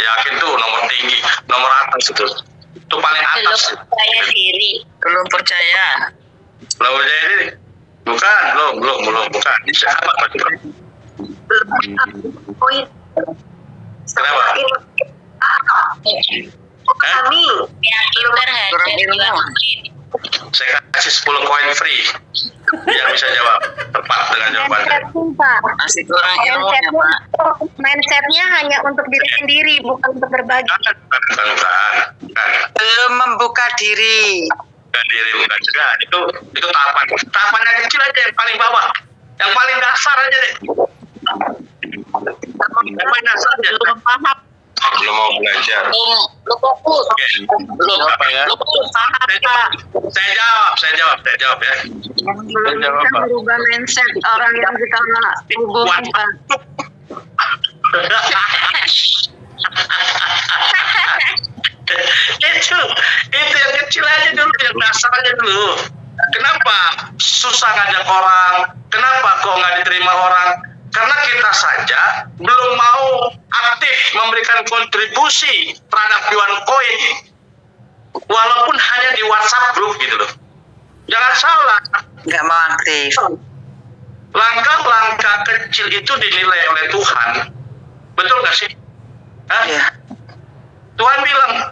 Yakin tuh nomor tinggi, nomor atas itu. Itu paling atas. Belum percaya. Belum percaya diri? Bukan. Siapa? Kenapa? Kami Kurang ilmu. Saya kasih 10 koin free yang bisa jawab tepat dengan jawabannya. Masih kurang ilmunya, Pak. mindsetnya hanya untuk diri sendiri, bukan untuk berbagi. Bukan. Belum membuka diri. Bukan diri, bukan juga. Itu tahapan yang kecil aja, yang paling bawah, yang paling dasar aja deh. Yang paling dasar aja. Belum paham. Belum mau belajar. Lu fokus. Belum apa ya? Belum paham, Pak. Saya jawab ya. Belum bisa merubah mindset orang yang kita hubungi, Pak. itu yang kecil aja dulu, yang dasar aja dulu. Kenapa susah ngajak orang? Kenapa kok nggak diterima orang? Karena kita saja belum mau aktif memberikan kontribusi terhadap Yuan Coin, walaupun hanya di WhatsApp group gitu loh. Jangan salah. Nggak mau aktif. Langkah-langkah kecil itu dinilai oleh Tuhan. Betul nggak sih? Hah? Iya. Tuhan bilang,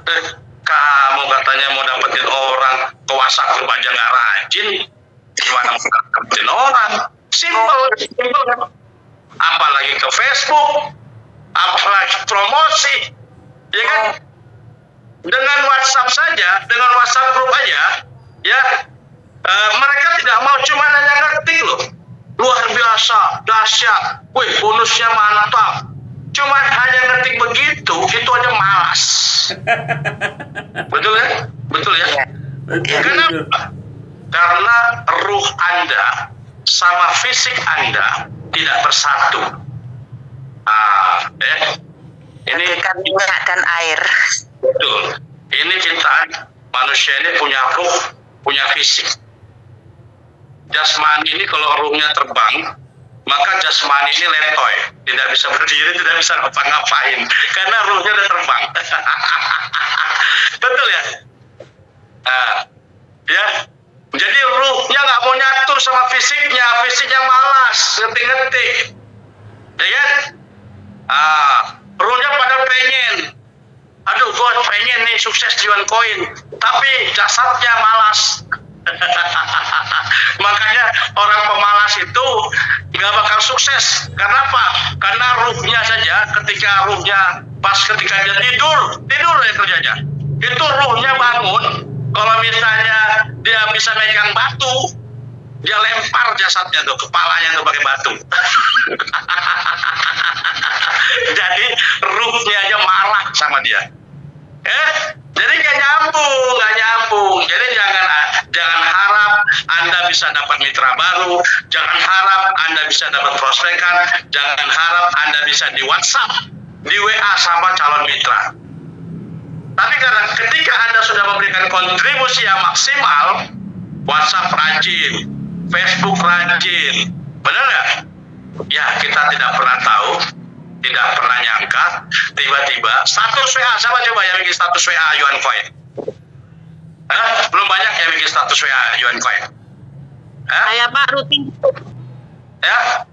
kamu katanya mau dapetin orang ke WhatsApp group aja nggak rajin, gimana mau dapetin orang? Simple kan? Apalagi ke Facebook, apalagi promosi, ya kan? Dengan WhatsApp saja, dengan WhatsApp group aja, ya mereka tidak mau cuma hanya ngetik loh, luar biasa, dahsyat, wih bonusnya mantap. Cuman hanya ngetik begitu, itu aja malas. Betul ya? Kenapa? Karena ruh Anda sama fisik Anda tidak bersatu. Ini kan minyak dan air. betul. Ini kita manusia ini punya ruh, punya fisik. Jasmani ini kalau ruhnya terbang, maka jasmani ini letoy, tidak bisa berdiri, tidak bisa ngapa-ngapain, karena ruhnya udah terbang. Betul ya? Ya. Jadi ruhnya nggak mau nyatu sama fisiknya malas, ngetik-ngetik, ya kan? Ruhnya pada pengen, aduh gue pengen nih sukses di Yuan Coin, tapi jasadnya malas. Makanya orang pemalas itu nggak bakal sukses. Kenapa? Karena ruhnya saja, ketika dia tidur ya kerjanya, itu ruhnya bangun. Kalau misalnya dia bisa megang batu, dia lempar jasadnya tuh, kepalanya tuh pakai batu. Jadi ruhnya aja marah sama dia. Jadi nggak nyambung. Jadi jangan harap Anda bisa dapat mitra baru, jangan harap Anda bisa dapat prospekan, jangan harap Anda bisa di WhatsApp, di WA sama calon mitra. Tapi karena ketika Anda sudah memberikan kontribusi yang maksimal, WhatsApp rajin, Facebook rajin, benar nggak? Ya, kita tidak pernah tahu, tidak pernah nyangka, tiba-tiba status WA, siapa coba yang bikin status WA Yuan Coin? Belum banyak yang bikin status WA Yuan Coin. Saya Pak rutin. Ya?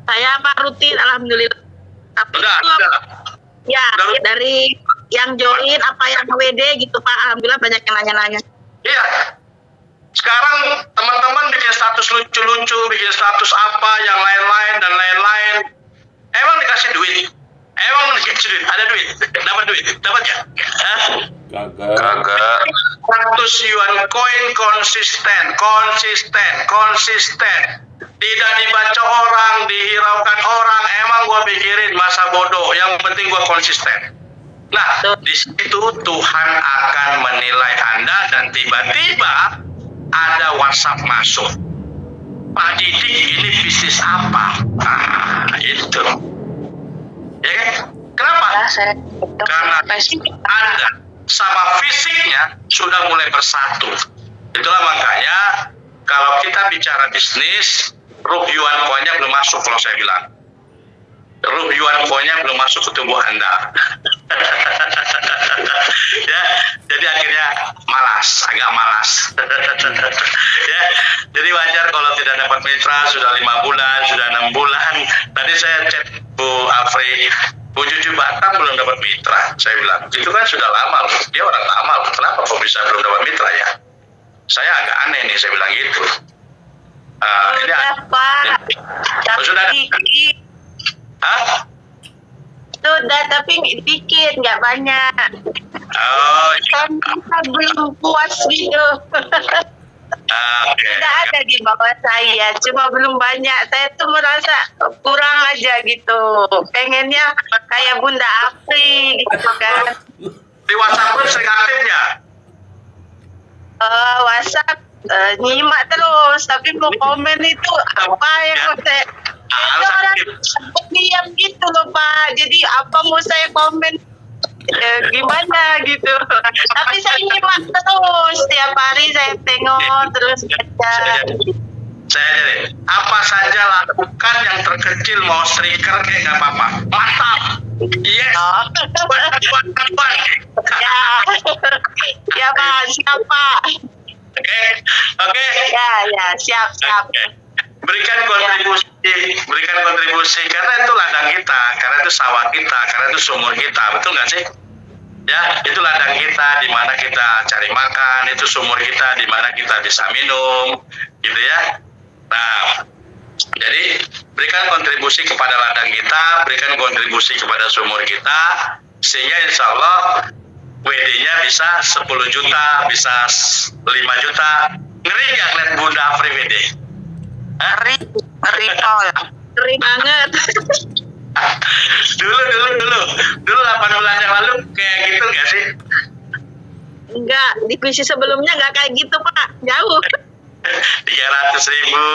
Saya Pak rutin, alhamdulillah. Tapi Udah. ya dari yang join apa yang WD gitu Pak, alhamdulillah banyak yang nanya-nanya. Iya. Sekarang teman-teman bikin status lucu-lucu, bikin status apa, yang lain-lain dan lain-lain. Emang dikasih duit? Ada duit? Dapat duit? Dapat ya? Kagak. 100 Yuan Coin konsisten. Tidak dibaca orang, dihiraukan orang. Emang gua pikirin masa bodoh. Yang penting gua konsisten. Nah, di situ Tuhan akan menilai Anda dan tiba-tiba ada WhatsApp masuk. Pak Didik ini bisnis apa? Nah, itu. Ya kan? Kenapa? Karena Anda sama fisiknya sudah mulai bersatu. Itulah makanya kalau kita bicara bisnis, ruh yuan coin-nya belum masuk kalau saya bilang. Ruh yuan coin-nya belum masuk ke tubuh Anda. Ya, jadi akhirnya agak malas. Ya, jadi wajar kalau tidak dapat mitra sudah 5 bulan, sudah 6 bulan. Tadi saya chat Bu Afri, Bu Juju Batam belum dapat mitra. Saya bilang, itu kan sudah lama loh. Dia orang lama loh. Kenapa kok bisa belum dapat mitra ya? Saya agak aneh nih, saya bilang gitu. Ini Pak. sudah ada. Hah? Sudah, tapi dikit, nggak banyak. Oh, Kan kita belum puas gitu. oke. Tidak ada di bawah saya, cuma belum banyak. Saya tuh merasa kurang aja gitu. Pengennya kayak Bunda Afri gitu kan. Di WhatsApp pun sering aktif ya? WhatsApp nyimak terus, tapi mau komen itu apa yang saya itu orang diam gitu loh Pak. Jadi apa mau saya komen gimana gitu. Tapi saya nyimak terus tiap hari, saya tengok terus baca. Saya jadi apa saja lakukan yang terkecil, mau striker kayak gak apa-apa. Mantap. Yes. Buat. Ya Pak, siapa? Oke. Ya siap. Berikan kontribusi karena itu ladang kita, karena itu sawah kita, karena itu sumur kita, betul nggak sih? Ya, itu ladang kita di mana kita cari makan, itu sumur kita di mana kita bisa minum, gitu ya. Nah, jadi berikan kontribusi kepada ladang kita, berikan kontribusi kepada sumur kita, sehingga insya Allah WD-nya bisa 10 juta, bisa 5 juta. Ngeri nggak ngeliat Bunda Afri WD? Ngeri banget. Dulu 8 bulan yang lalu kayak gitu nggak sih? Enggak, divisi sebelumnya enggak kayak gitu Pak, jauh. 300.000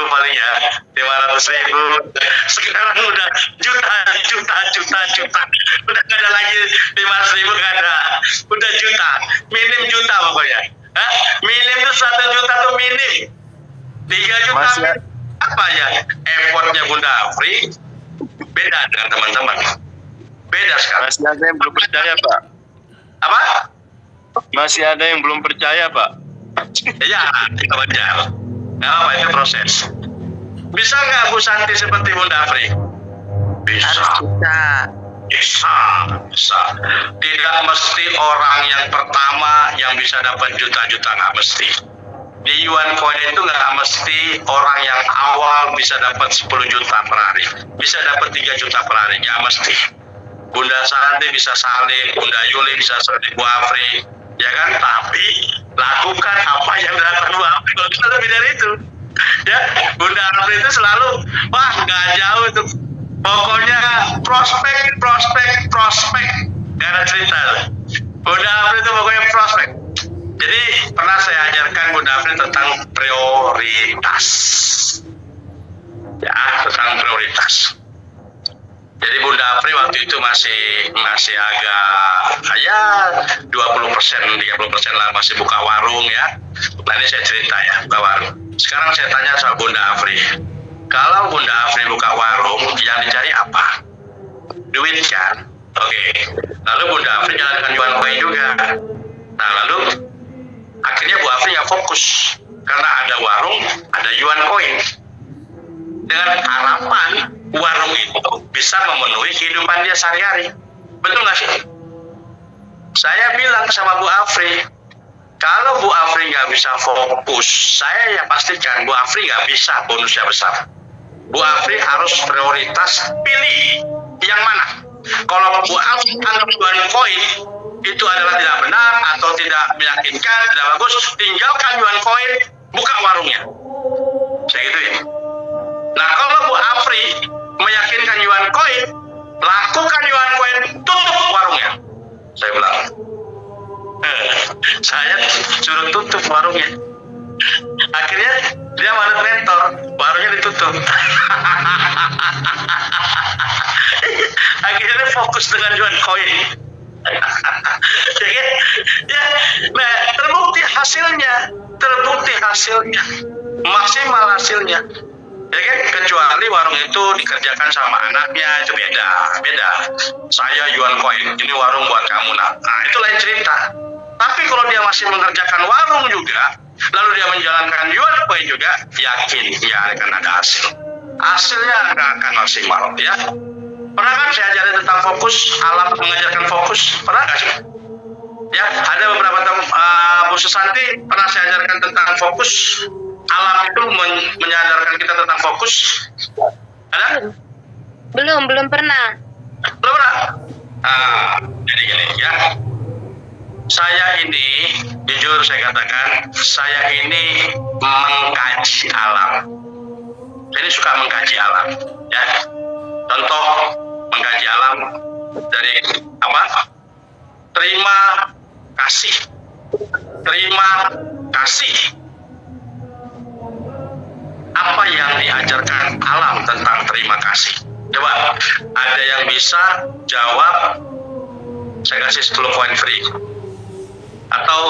paling ya, 500.000. Sekarang udah juta. Udah nggak ada lagi 500.000, nggak ada. Udah juta, minim juta pokoknya. Minim tuh 1 juta tuh minim. 3 juta apa ya? Effortnya Bunda Afri beda dengan teman-teman. Beda sekali. Masih ada yang belum percaya, Pak. Apa? Masih ada yang belum percaya, Pak. Ya, kita wajar. Nggak apa, itu proses. Bisa nggak Bu Santi seperti Bunda Afri? Bisa. Bisa. Tidak mesti orang yang pertama yang bisa dapat juta-juta, nggak mesti. Di Yuan Coin itu nggak mesti orang yang awal bisa dapat 10 juta per hari, bisa dapat 3 juta per hari, nggak mesti. Bunda Santi bisa salin, Bunda Yuli bisa salin Bu Afri, ya kan? Tapi lakukan apa yang dilakukan Bu Afri, kalau kita lebih dari itu. Ya, Bunda Afri itu selalu, wah nggak jauh itu. Pokoknya prospek, nggak ada cerita. Bunda Afri itu pokoknya prospek. Jadi pernah saya ajarkan Bunda Afri tentang prioritas. Ya, tentang prioritas. Jadi Bunda Afri waktu itu masih agak ya 20%, 30% lah masih buka warung ya. Nanti saya cerita ya, buka warung. Sekarang saya tanya sama Bunda Afri, kalau Bunda Afri buka warung, yang dicari apa? Duit kan? Oke. Lalu Bunda Afri jalankan Yuan Coin juga. Nah lalu akhirnya Bu Afri nggak fokus karena ada warung, ada Yuan Coin. Dengan harapan warung itu bisa memenuhi kehidupan dia sehari-hari. Betul nggak sih? Saya bilang sama Bu Afri, kalau Bu Afri nggak bisa fokus, saya ya pastikan Bu Afri nggak bisa bonusnya besar. Bu Afri harus prioritas pilih yang mana. Kalau Bu Afri anggap Yuan Coin itu adalah tidak benar atau tidak meyakinkan, tidak bagus, tinggalkan Yuan Coin, buka warungnya. Saya gituin. Nah kalau Bu Afri meyakinkan Yuan Coin, lakukan Yuan Coin, tutup warungnya. Saya bilang, saya suruh tutup warungnya. Akhirnya dia manut mentor, warungnya Akhirnya fokus dengan jual koin. Ya kan? Ya, nah, terbukti hasilnya, maksimal hasilnya. Ya kan, kecuali warung itu dikerjakan sama anaknya, itu beda. Saya jual koin, ini warung buat kamu nak. Nah, itu lain cerita. Tapi kalau dia masih mengerjakan warung juga, lalu dia menjalankan jual koin juga, yakin dia akan ada hasil. Hasilnya akan maksimal, ya. Pernah kan saya ajarin tentang fokus, alam mengajarkan fokus, pernah nggak sih? Ya, ada beberapa Bu Susanti pernah saya ajarkan tentang fokus. Alam itu menyadarkan kita tentang fokus. Ada? Belum pernah. Belum pernah? Jadi gini ya. Saya ini, jujur saya katakan, saya ini mengkaji alam. Saya ini suka mengkaji alam, ya. Contoh mengkaji alam dari apa? Terima kasih. Apa yang diajarkan alam tentang terima kasih? Coba, ada yang bisa jawab? Saya kasih 10 poin free. Atau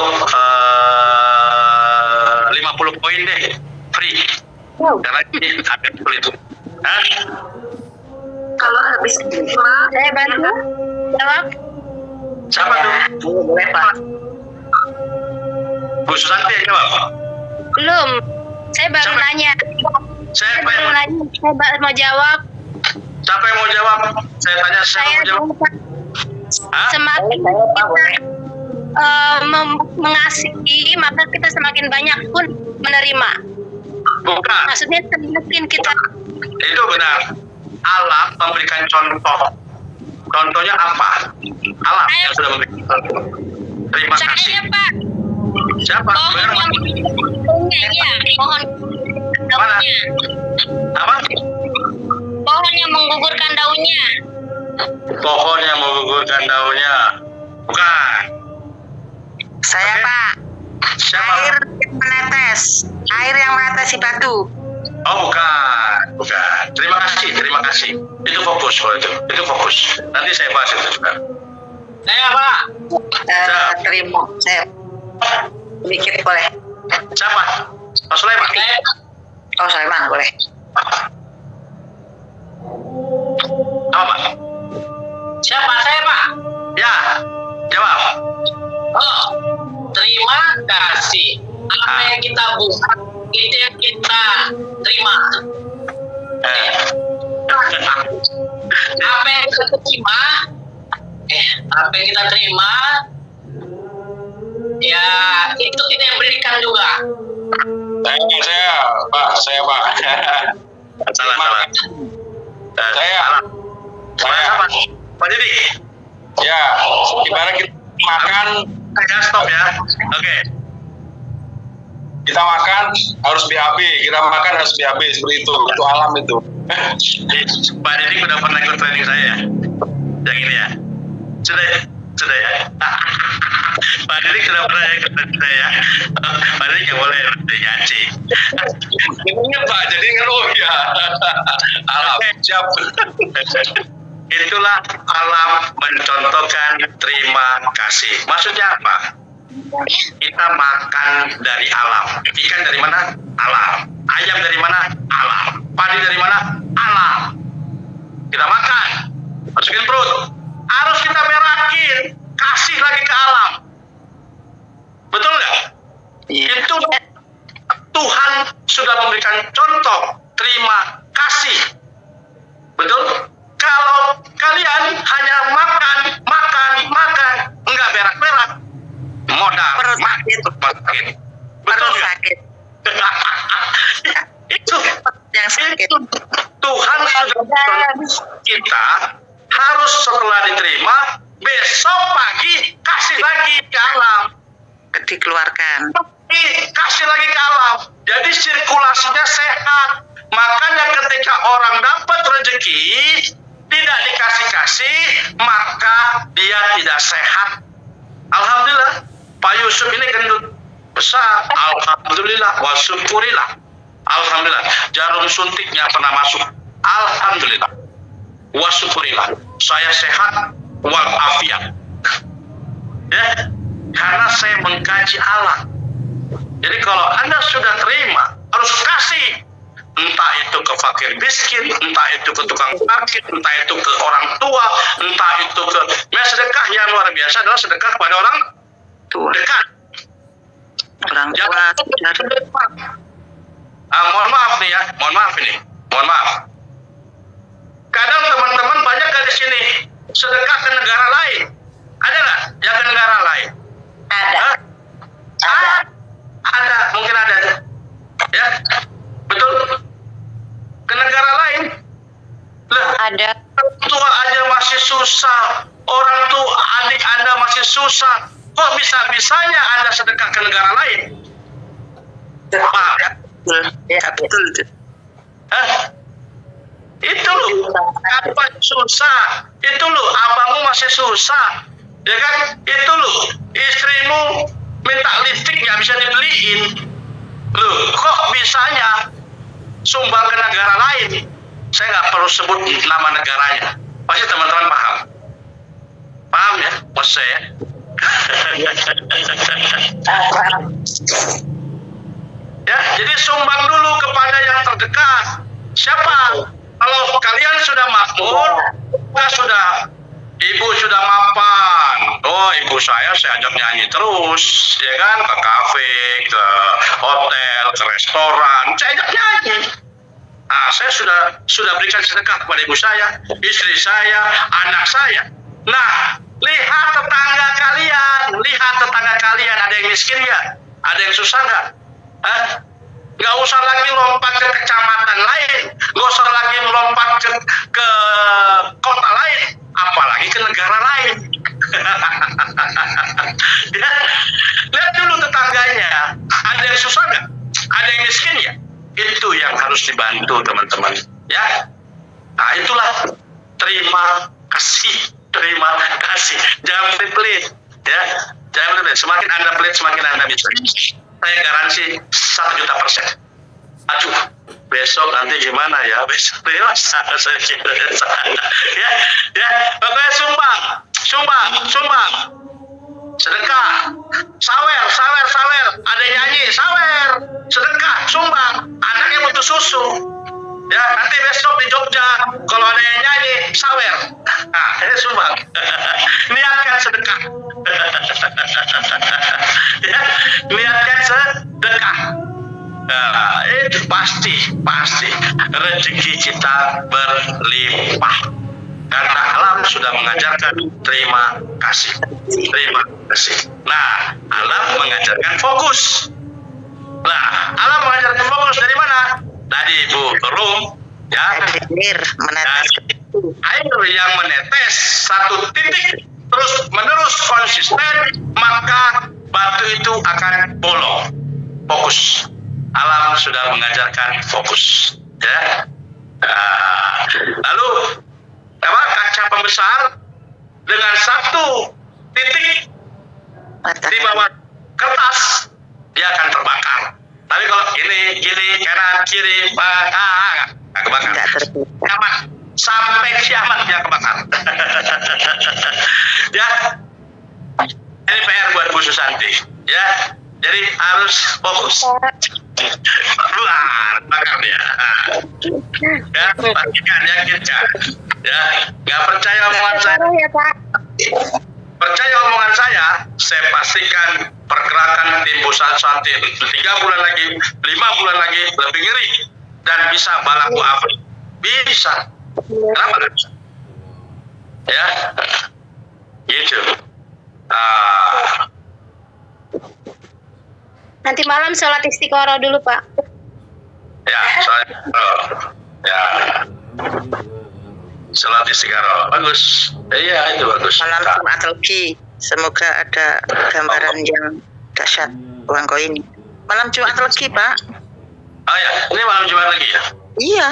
50 poin deh, free. Karena ini ada itu. Kalau habis terima, Saya bantu jawab. Siapa tuh? boleh Pak. Bu Susanti yang jawab. Belum. Saya baru Siapa? nanya. Saya baru nanya. Saya baru mau jawab. Siapa yang mau jawab? Saya tanya siapa Saya mau jawab? Hah? semakin kita mengasihi, maka kita semakin banyak pun menerima. Bukan. Maksudnya semakin kita Itu benar. Alam memberikan contoh. Contohnya apa? Alam yang sudah memberikan contoh. Terima kasih. saya Pak. Siapa? Pohon Benar. yang iya, pohon Mana? daunnya. Apa? Pohon yang menggugurkan daunnya. Pohon yang menggugurkan daunnya. Bukan. Saya Oke. Pak. Siapa? Air yang mengatasi batu. Oh, bukan. Terima kasih. Itu fokus kalau itu. Itu fokus. Nanti saya bahas itu juga. Saya Pak. Terima. Saya sedikit boleh. Siapa? Mas Sulaiman. Saya Oh, Sulaiman boleh. Apa, Pak? siapa saya Pak? Ya, jawab. Oh, terima kasih. Apa yang kita buat, itu yang kita terima. Apa yang kita terima, apa yang kita terima, ya itu kita yang berikan juga. Saya Pak. Salah. Saya. Apa? Pak Didi. Ya, ibarat kita makan, Ya, stop ya. Oke. kita makan harus BAB, seperti itu alam itu. Pak Didi udah pernah ikut training saya ya? Yang ini ya? Sudah ya? Pak Didi sudah pernah ikut training saya ya? Pak Didi nggak boleh nyanyi. Ingat Pak, jadi kan ya. Alam, siap. Itulah alam mencontohkan terima kasih. Maksudnya apa? Kita makan dari alam. Ikan dari mana? Alam. Ayam dari mana? Alam. Padi dari mana? Alam. Kita makan, masukin perut. Harus kita berakin, kasih lagi ke alam. Betul nggak? Itu Tuhan sudah memberikan contoh terima kasih. Betul? Kalau kalian hanya makan, enggak berak-berak, modal Perut sakit. Betul nggak? sakit. Itu Yang sakit. Tuhan sudah kita harus setelah diterima besok pagi kasih lagi ke alam, Dikeluarkan. kasih lagi ke alam. Jadi sirkulasinya sehat. Makanya ketika orang dapat rezeki tidak dikasih-kasih, maka dia tidak sehat. Alhamdulillah, Pak Yusuf ini gendut besar. Alhamdulillah, wa syukurillah. Alhamdulillah, jarum suntiknya pernah masuk. Alhamdulillah. Wa syukurillah. Saya sehat walafiat. Ya, karena saya mengkaji Allah. Jadi kalau Anda sudah terima, harus kasih. Entah itu ke fakir miskin, entah itu ke tukang parkir, entah itu ke orang tua, entah itu ke... sedekah yang luar biasa adalah sedekah kepada orang Tua. dekat. Orang Jangan tua. mohon maaf nih ya, mohon maaf. Kadang teman-teman banyak dari sini sedekah ke negara lain. Ada nggak yang ke negara lain? Ada. Hah? Ada, mungkin ada tuh. Ya, betul. Ke negara lain. Lah, Ada. orang tua aja masih susah. Orang tua adik Anda masih susah. Kok bisa-bisanya Anda sedekah ke negara lain? Paham ya? Ya, betul. Hah? Itu loh, apa susah? Itu loh, abangmu masih susah, ya kan? Itu loh, istrimu minta listrik nggak bisa dibeliin. Loh, kok bisanya sumbang ke negara lain? Saya nggak perlu sebut nama negaranya, pasti teman-teman paham. Paham ya, maksud saya? Ya, jadi sumbang dulu kepada yang terdekat. Siapa? Kalau kalian sudah makmur, ibu sudah mapan. Oh, ibu saya ajak nyanyi terus, ya kan? Ke kafe, ke hotel, ke restoran, saya ajak nyanyi. Nah, saya sudah berikan sedekah kepada ibu saya, istri saya, anak saya. Nah, lihat tetangga kalian, ada yang miskin nggak? Ada yang susah nggak? Hah? Nggak usah lagi lompat ke kecamatan lain, nggak usah lagi lompat ke kota lain, apalagi ke negara lain. Ya, lihat dulu tetangganya, ada yang susah nggak? Ada yang miskin ya? Itu yang harus dibantu teman-teman. Ya, nah itulah terima kasih. Jangan pelit-pelit, ya. Jangan pelit. Semakin Anda pelit, semakin Anda bisa. Saya garansi 1.000.000%. Aduh, besok nanti gimana ya? Besok dewasa saya kira. Ya, pokoknya sumbang. Sedekah, sawer. Ada yang nyanyi, sawer, sedekah, sumbang. Anaknya butuh susu. Ya, nanti besok di Jogja kalau ada yang nyanyi, sawer. Nah, ini sumbang. Niatkan sedekah. Ya, niatkan sedekah. Nah, itu pasti rezeki kita berlimpah. Karena alam sudah mengajarkan terima kasih. Nah, alam mengajarkan fokus. Nah, alam mengajarkan fokus dari mana? Tadi Bu Rum, ya. Air menetes. Air yang menetes satu titik terus menerus konsisten, maka batu itu akan bolong. Fokus. Alam sudah mengajarkan fokus, ya. Lalu kaca pembesar dengan satu titik di bawah kertas dia akan terbakar. Tapi kalau gini kanan kiri nggak kebakar. Kiamat, sampai kiamat dia kebakar. Ya, ini PR buat Bu Susanti, ya. Jadi harus fokus. Bakar dia. Ya, pastikan, yakinkan. Ya, nggak percaya omongan saya. Ya, Pak. Percaya omongan saya pastikan pergerakan tim Bu Susanti 3 bulan lagi, 5 bulan lagi lebih ngeri dan bisa balaku Afri. Bisa. Kenapa nggak bisa? Ya, gitu. Nanti malam sholat istiqoroh dulu, Pak. Ya, sholat istiqoroh bagus. Iya, itu bagus. Malam Jumat lagi. Semoga ada gambaran yang dahsyat uang koin. Malam Jumat lagi, Pak. Oh ya, ini malam Jumat lagi ya? Iya.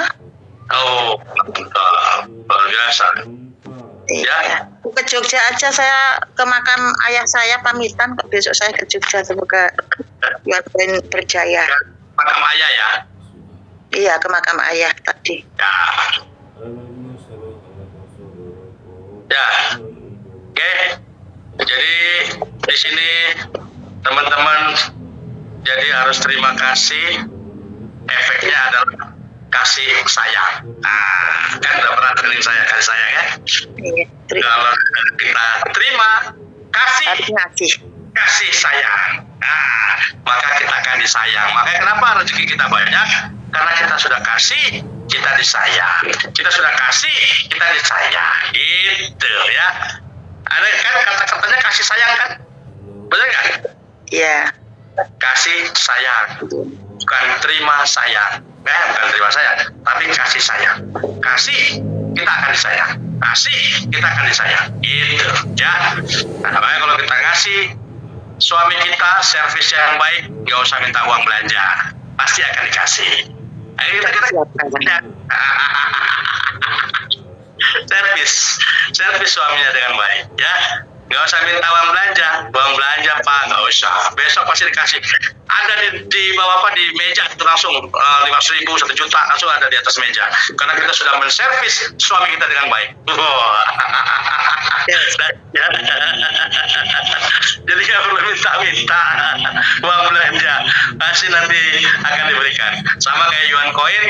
Oh, luar biasa. Iya. Ya. Ke Jogja aja, saya ke makam ayah saya pamitan, kok besok saya ke Jogja, semoga uang koin berjaya. Makam ayah ya? Iya, ke makam ayah tadi. Ya, Ya, oke. Jadi di sini teman-teman jadi harus terima kasih. Efeknya adalah kasih sayang. Nah, kan udah pernah dengerin saya kasih sayang ya. Kalau kita terima kasih sayang, nah, maka kita akan disayang. Makanya kenapa rezeki kita banyak? Karena kita sudah kasih, kita disayang. Kita sudah kasih, kita disayang. Gitu ya. Ada kan kata-katanya kasih sayang kan? Benar nggak? Iya. Kasih sayang, bukan terima sayang. Bukan terima sayang, tapi kasih sayang. Kasih, kita akan disayang. Kasih, kita akan disayang. Gitu ya. Nah, makanya kalau kita ngasih suami kita servis yang baik, nggak usah minta uang belanja, pasti akan dikasih. Ayo kita servis suaminya dengan baik ya. Nggak usah minta uang belanja Pak, nggak usah. Besok pasti dikasih. Ada di bawah apa di meja itu langsung 500.000, 1 juta langsung ada di atas meja. Karena kita sudah menservis suami kita dengan baik. Jadi nggak perlu minta uang belanja, pasti nanti akan diberikan. Sama kayak Yuan Koin.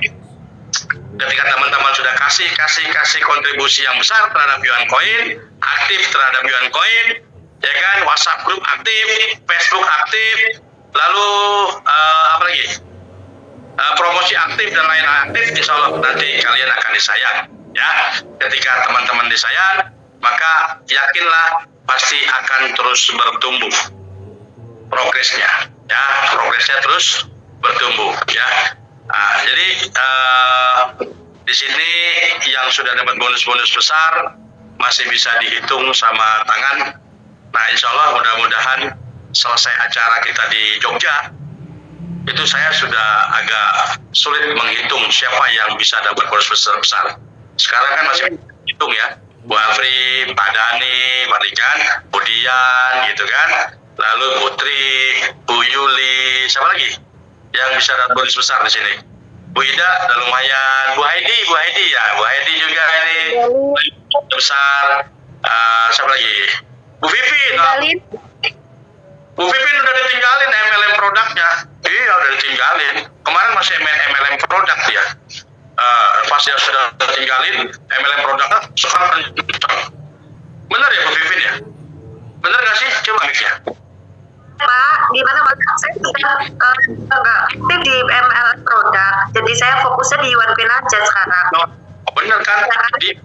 Ketika teman-teman sudah kasih kontribusi yang besar terhadap Yuan Koin, aktif terhadap Yuan Koin, ya kan, WhatsApp grup aktif, Facebook aktif, lalu apa lagi, promosi aktif dan lain aktif, insya Allah nanti kalian akan disayang. Ya, ketika teman-teman disayang, maka yakinlah pasti akan terus bertumbuh progresnya. Ya, progresnya terus bertumbuh. Ya. Nah, jadi di sini yang sudah dapat bonus-bonus besar masih bisa dihitung sama tangan. Nah, insya Allah mudah-mudahan selesai acara kita di Jogja, itu saya sudah agak sulit menghitung siapa yang bisa dapat bonus besar. Sekarang kan masih hitung ya, Bu Afri, Pak Dani, Pak Rikan, Bu Dian, gitu kan. Lalu Putri, Bu Yuli, siapa lagi yang bisa dapat bonus besar di sini? Bu Ida udah lumayan, Bu Heidi ya, Bu Heidi juga ini besar. Siapa lagi? Bu Vivin. Bu Vivin udah ditinggalin MLM produknya. Iya udah ditinggalin. Kemarin masih main MLM produk dia. Pas dia sudah tinggalin MLM produknya, sekarang bener ya Bu Vivin ya? Bener gak sih? Coba mic-nya. Pak, gimana Pak? Saya sudah nggak aktif di MLM produk, jadi saya fokusnya di Yuan Coin aja sekarang. Oh, bener kan? Di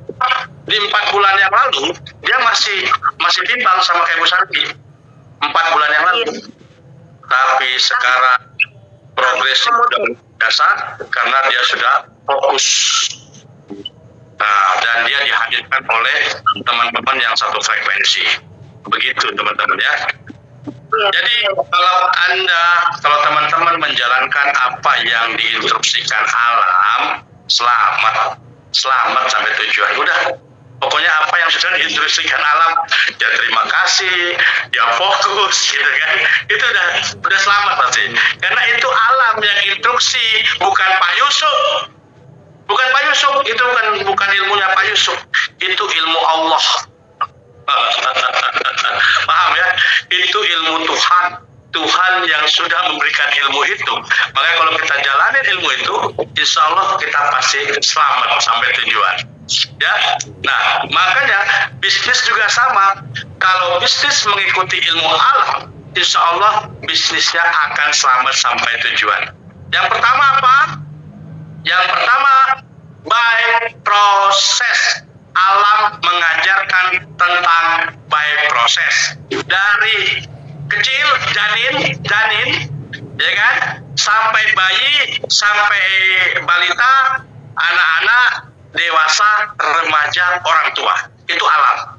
4 bulan yang lalu dia masih timbang sama kayak Bu Santi. 4 bulan yang lalu. Tapi sekarang progresnya sudah biasa karena dia sudah fokus. Nah, dan dia dihadirkan oleh teman-teman yang satu frekuensi. Begitu teman-teman ya. Jadi kalau teman-teman menjalankan apa yang diinstruksikan alam, selamat sampai tujuan. Udah, pokoknya apa yang sudah diinstruksikan alam, ya terima kasih, ya fokus, gitu kan. Itu udah selamat pasti. Karena itu alam yang instruksi, bukan Pak Yusuf. Bukan Pak Yusuf, itu bukan ilmunya Pak Yusuf, itu ilmu Allah. Paham ya? Itu ilmu Tuhan yang sudah memberikan ilmu itu. Makanya kalau kita jalanin ilmu itu, insya Allah kita pasti selamat sampai tujuan. Ya, nah makanya bisnis juga sama. Kalau bisnis mengikuti ilmu alam, insya Allah bisnisnya akan selamat sampai tujuan. Yang pertama apa? Yang pertama, by proses. Alam mengajarkan tentang by proses. Dari kecil janin ya kan, sampai bayi, sampai balita, anak-anak, dewasa, remaja, orang tua. Itu alam.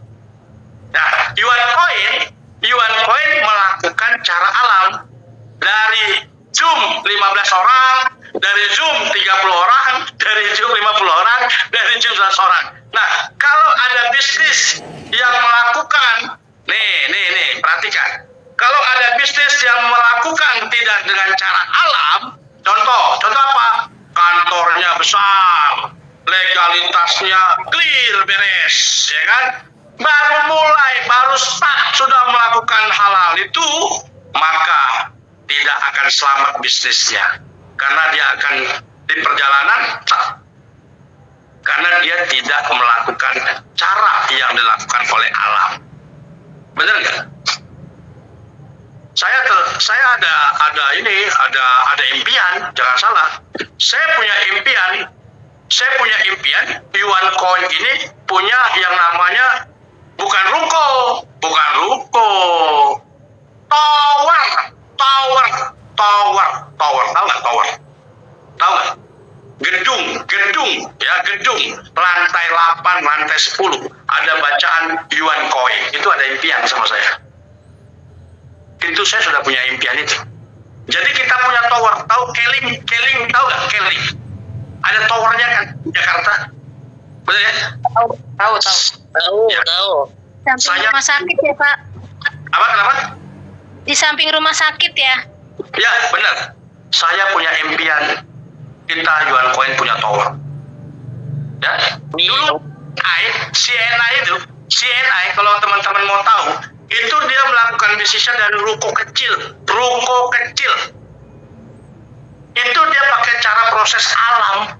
Nah, Yuan Coin melakukan cara alam. Dari Zoom 15 orang, dari Zoom 30 orang, dari Zoom 50 orang, dari Zoom 100 orang. Nah, kalau ada bisnis yang melakukan, nih, perhatikan. Kalau ada bisnis yang melakukan tidak dengan cara alam, contoh apa? Kantornya besar, legalitasnya clear, beres, ya kan? baru start sudah melakukan hal-hal itu, maka tidak akan selamat bisnisnya. Karena dia akan di perjalanan, karena dia tidak melakukan cara yang dilakukan oleh alam. Benar nggak? Saya ada impian, jangan salah. Saya punya impian Yuan Coin ini punya yang namanya bukan ruko, tower, tahu nggak tower? Tahu nggak? Gedung, lantai 8, lantai 10, ada bacaan Yuan Coin, itu ada impian sama saya. Itu saya sudah punya impian itu. Jadi kita punya tower, tahu Keling, tahu nggak Keling? Ada towernya kan, Jakarta, betul ya? Tahu. Ya. Samping rumah sakit ya Pak? Kenapa? Di samping rumah sakit ya? Ya benar. Saya punya impian kita Yuan Coin punya tower. Ya. Dulu CNI kalau teman-teman mau tahu, itu dia melakukan bisnisnya dari ruko kecil. Itu dia pakai cara proses alam.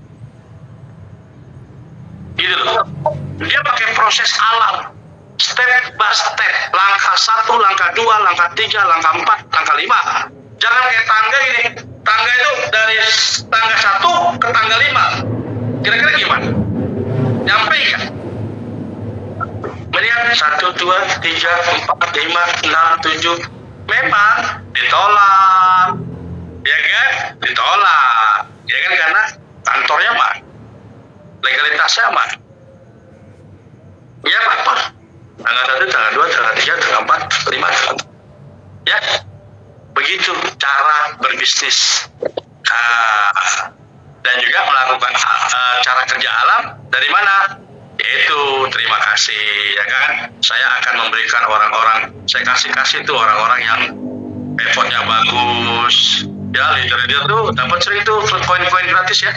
Gitu loh. Dia pakai proses alam. Step by step. Langkah 1, langkah 2, langkah 3, langkah 4, langkah 5. Jangan kayak tangga gini. Tangga itu dari tangga 1 ke tangga 5. Kira-kira gimana? Nyampe kan? Melihat 1, 2, 3, 4, 5, 6, 7. Memang ditolak. Ya kan? Ditolak. Ya kan, karena kantornya mah, legalitasnya mah. Ya apa? Tanggal 1, tanggal 2, tanggal 3, tanggal 4, 5, tanggal 6. Ya. Begitu cara berbisnis. Dan juga melakukan cara kerja alam dari mana? Yaitu terima kasih, ya kan? Saya akan memberikan saya kasih tuh orang-orang yang effortnya bagus. Ya, leader tuh dapat sering tuh koin-koin gratis ya.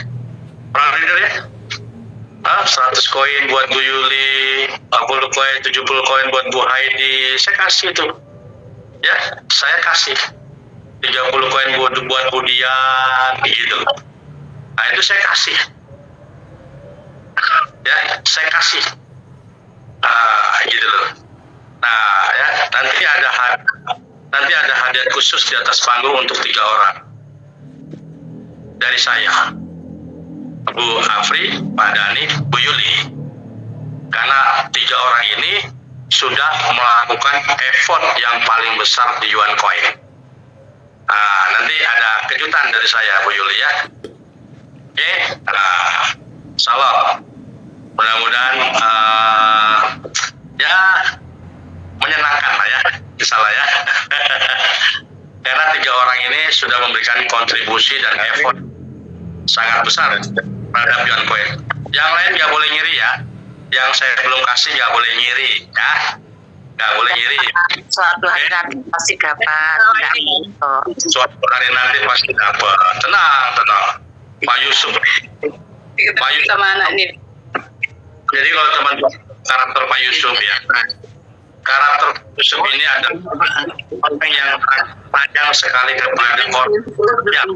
Orang leader ya. 100 koin buat Bu Yuli, 40 koin, 70 koin buat Bu Heidi. Saya kasih tuh. Ya, saya kasih. 30 koin buat Bu Dian, gitu. Nah, itu saya kasih. Ya, saya kasih. Gitu loh. Nah, ya, nanti ada hadiah khusus di atas panggung untuk 3 orang. Dari saya. Bu Afri, Pak Dhani, Bu Yuli. Karena 3 orang ini sudah melakukan effort yang paling besar di Yuan Coin. Nanti ada kejutan dari saya, Bu Yuli ya. Oke, salam. Mudah-mudahan ya menyenangkan lah ya, misalnya ya. Karena 3 orang ini sudah memberikan kontribusi dan effort sangat besar terhadap Yuan Coin. Yang lain nggak boleh ngiri ya. Yang saya belum kasih nggak boleh ngiri ya. Nggak boleh ngiri. Suatu hari nanti pasti dapat. Suatu hari nanti pasti dapat. Tenang. Pak Yusuf sama anak nih. Jadi kalau teman-teman karakter Pak Yusuf ya. Karakter Yusuf ini ada orang yang panjang sekali kepada orang. Ya.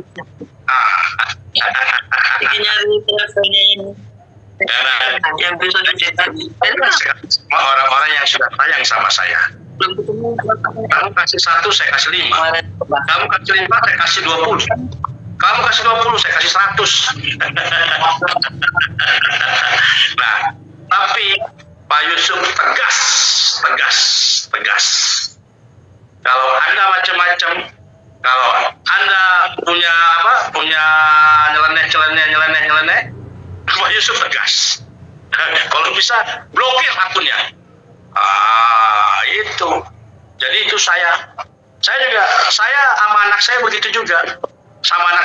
Karena Yang bisa dicetak. semua orang-orang yang sudah sayang sama saya. Kamu kasih 1, saya kasih 5. Kamu kasih 5, saya kasih 20. Kamu kasih 20, saya kasih 100. Nah, tapi Pak Yusuf tegas. Kalau Anda macam-macam, kalau Anda punya nyeleneh, Pak Yusuf tegas. Kalau bisa blokir akunnya. Itu. Jadi itu saya sama anak saya begitu juga. Kalau anak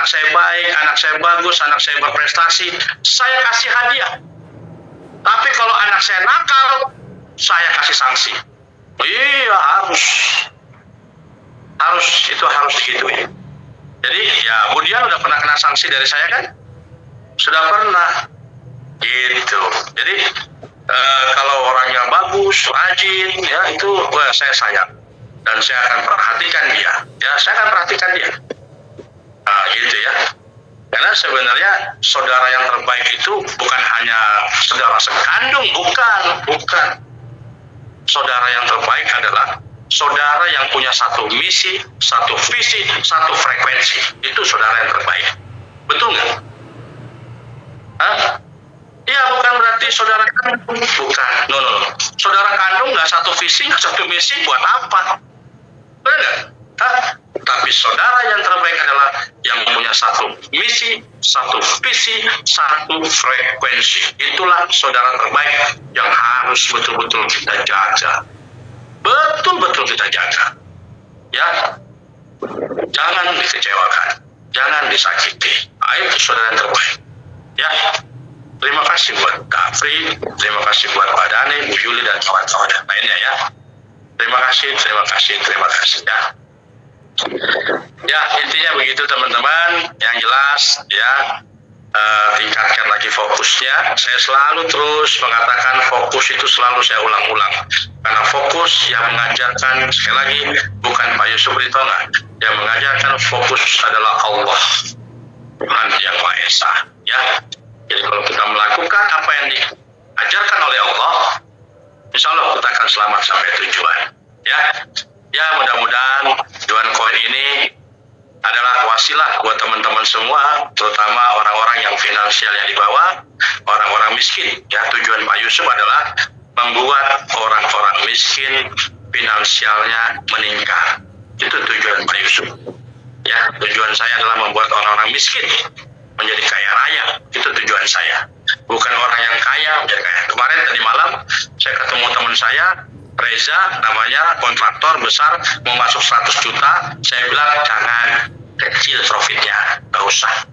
saya baik, anak saya bagus, anak saya berprestasi, saya kasih hadiah. Tapi kalau anak saya nakal, saya kasih sanksi. Iya, harus gitu ya. Jadi ya Bu Dian udah pernah kena sanksi dari saya kan? Sudah pernah. Gitu. Jadi Kalau orangnya bagus, rajin, ya itu saya sayang dan saya akan perhatikan dia. Ya, saya akan perhatikan dia. Nah, gitu ya. Karena sebenarnya saudara yang terbaik itu bukan hanya saudara sekandung, bukan. Saudara yang terbaik adalah saudara yang punya satu misi, satu visi, satu frekuensi. Itu saudara yang terbaik. Betul nggak? Iya, bukan berarti saudara kandung. Bukan. No. Saudara kandung nggak satu visi, nggak satu misi, buat apa? Benar nggak? Tapi saudara yang terbaik adalah yang punya satu misi, satu visi, satu frekuensi. Itulah saudara terbaik yang harus betul-betul kita jaga. Betul-betul kita jaga. Ya, jangan dikecewakan, jangan disakiti. Itu saudara yang terbaik. Ya, terima kasih buat Kak Fri, terima kasih buat Pak Dani, Bu Yuli dan kawan-kawan yang lainnya ya. Terima kasih ya. Ya, intinya begitu teman-teman. Yang jelas ya, tingkatkan lagi fokusnya. Saya selalu terus mengatakan fokus itu selalu saya ulang-ulang. Karena fokus yang mengajarkan, sekali lagi, bukan Pak Yusuf Ritonga. Yang mengajarkan fokus adalah Allah, Tuhan Yang Maha Esa. Ya, jadi kalau kita melakukan apa yang diajarkan oleh Allah, insya Allah kita akan selamat sampai tujuan. Ya, mudah-mudahan Yuan Coin ini adalah wasilah buat teman-teman semua, terutama orang-orang yang finansialnya di bawah, orang-orang miskin. Ya, tujuan Pak Yusuf adalah membuat orang-orang miskin finansialnya meningkat. Itu tujuan Pak Yusuf. Ya, tujuan saya adalah membuat orang-orang miskin menjadi kaya raya. Itu tujuan saya. Bukan orang yang kaya menjadi kaya. Kemarin tadi malam saya ketemu teman saya, Reza namanya, kontraktor besar, mau masuk 100 juta. Saya bilang jangan, kecil profitnya, gak usah.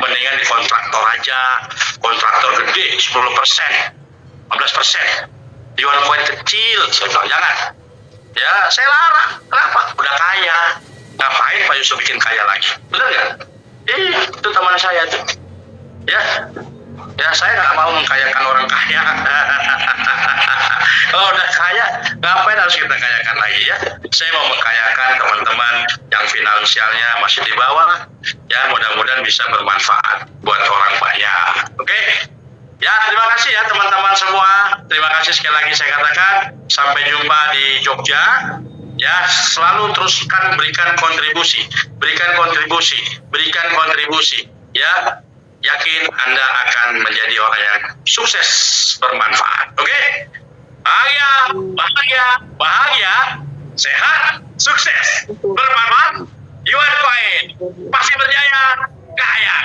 Mendingan di kontraktor aja, kontraktor gede 10%, 15%. Yuan Coin kecil, saya bilang jangan. Ya, saya larang. Kenapa? Udah kaya. Ngapain Pak Yusuf bikin kaya lagi? Bener nggak? Itu teman saya tuh. Ya saya nggak mau mengkayakan orang kaya. Kalau udah kaya, ngapain harus kita kayakan lagi ya? Saya mau mengkayakan teman-teman yang finansialnya masih di bawah. Ya, mudah-mudahan bisa bermanfaat buat orang banyak. Oke? Ya, terima kasih ya teman-teman semua. Terima kasih sekali lagi saya katakan. Sampai jumpa di Jogja. Ya, selalu teruskan berikan kontribusi. Ya, yakin Anda akan menjadi orang yang sukses, bermanfaat. Oke? Bahagia, sehat, sukses, bermanfaat. Yuan Coin pasti berjaya, kaya.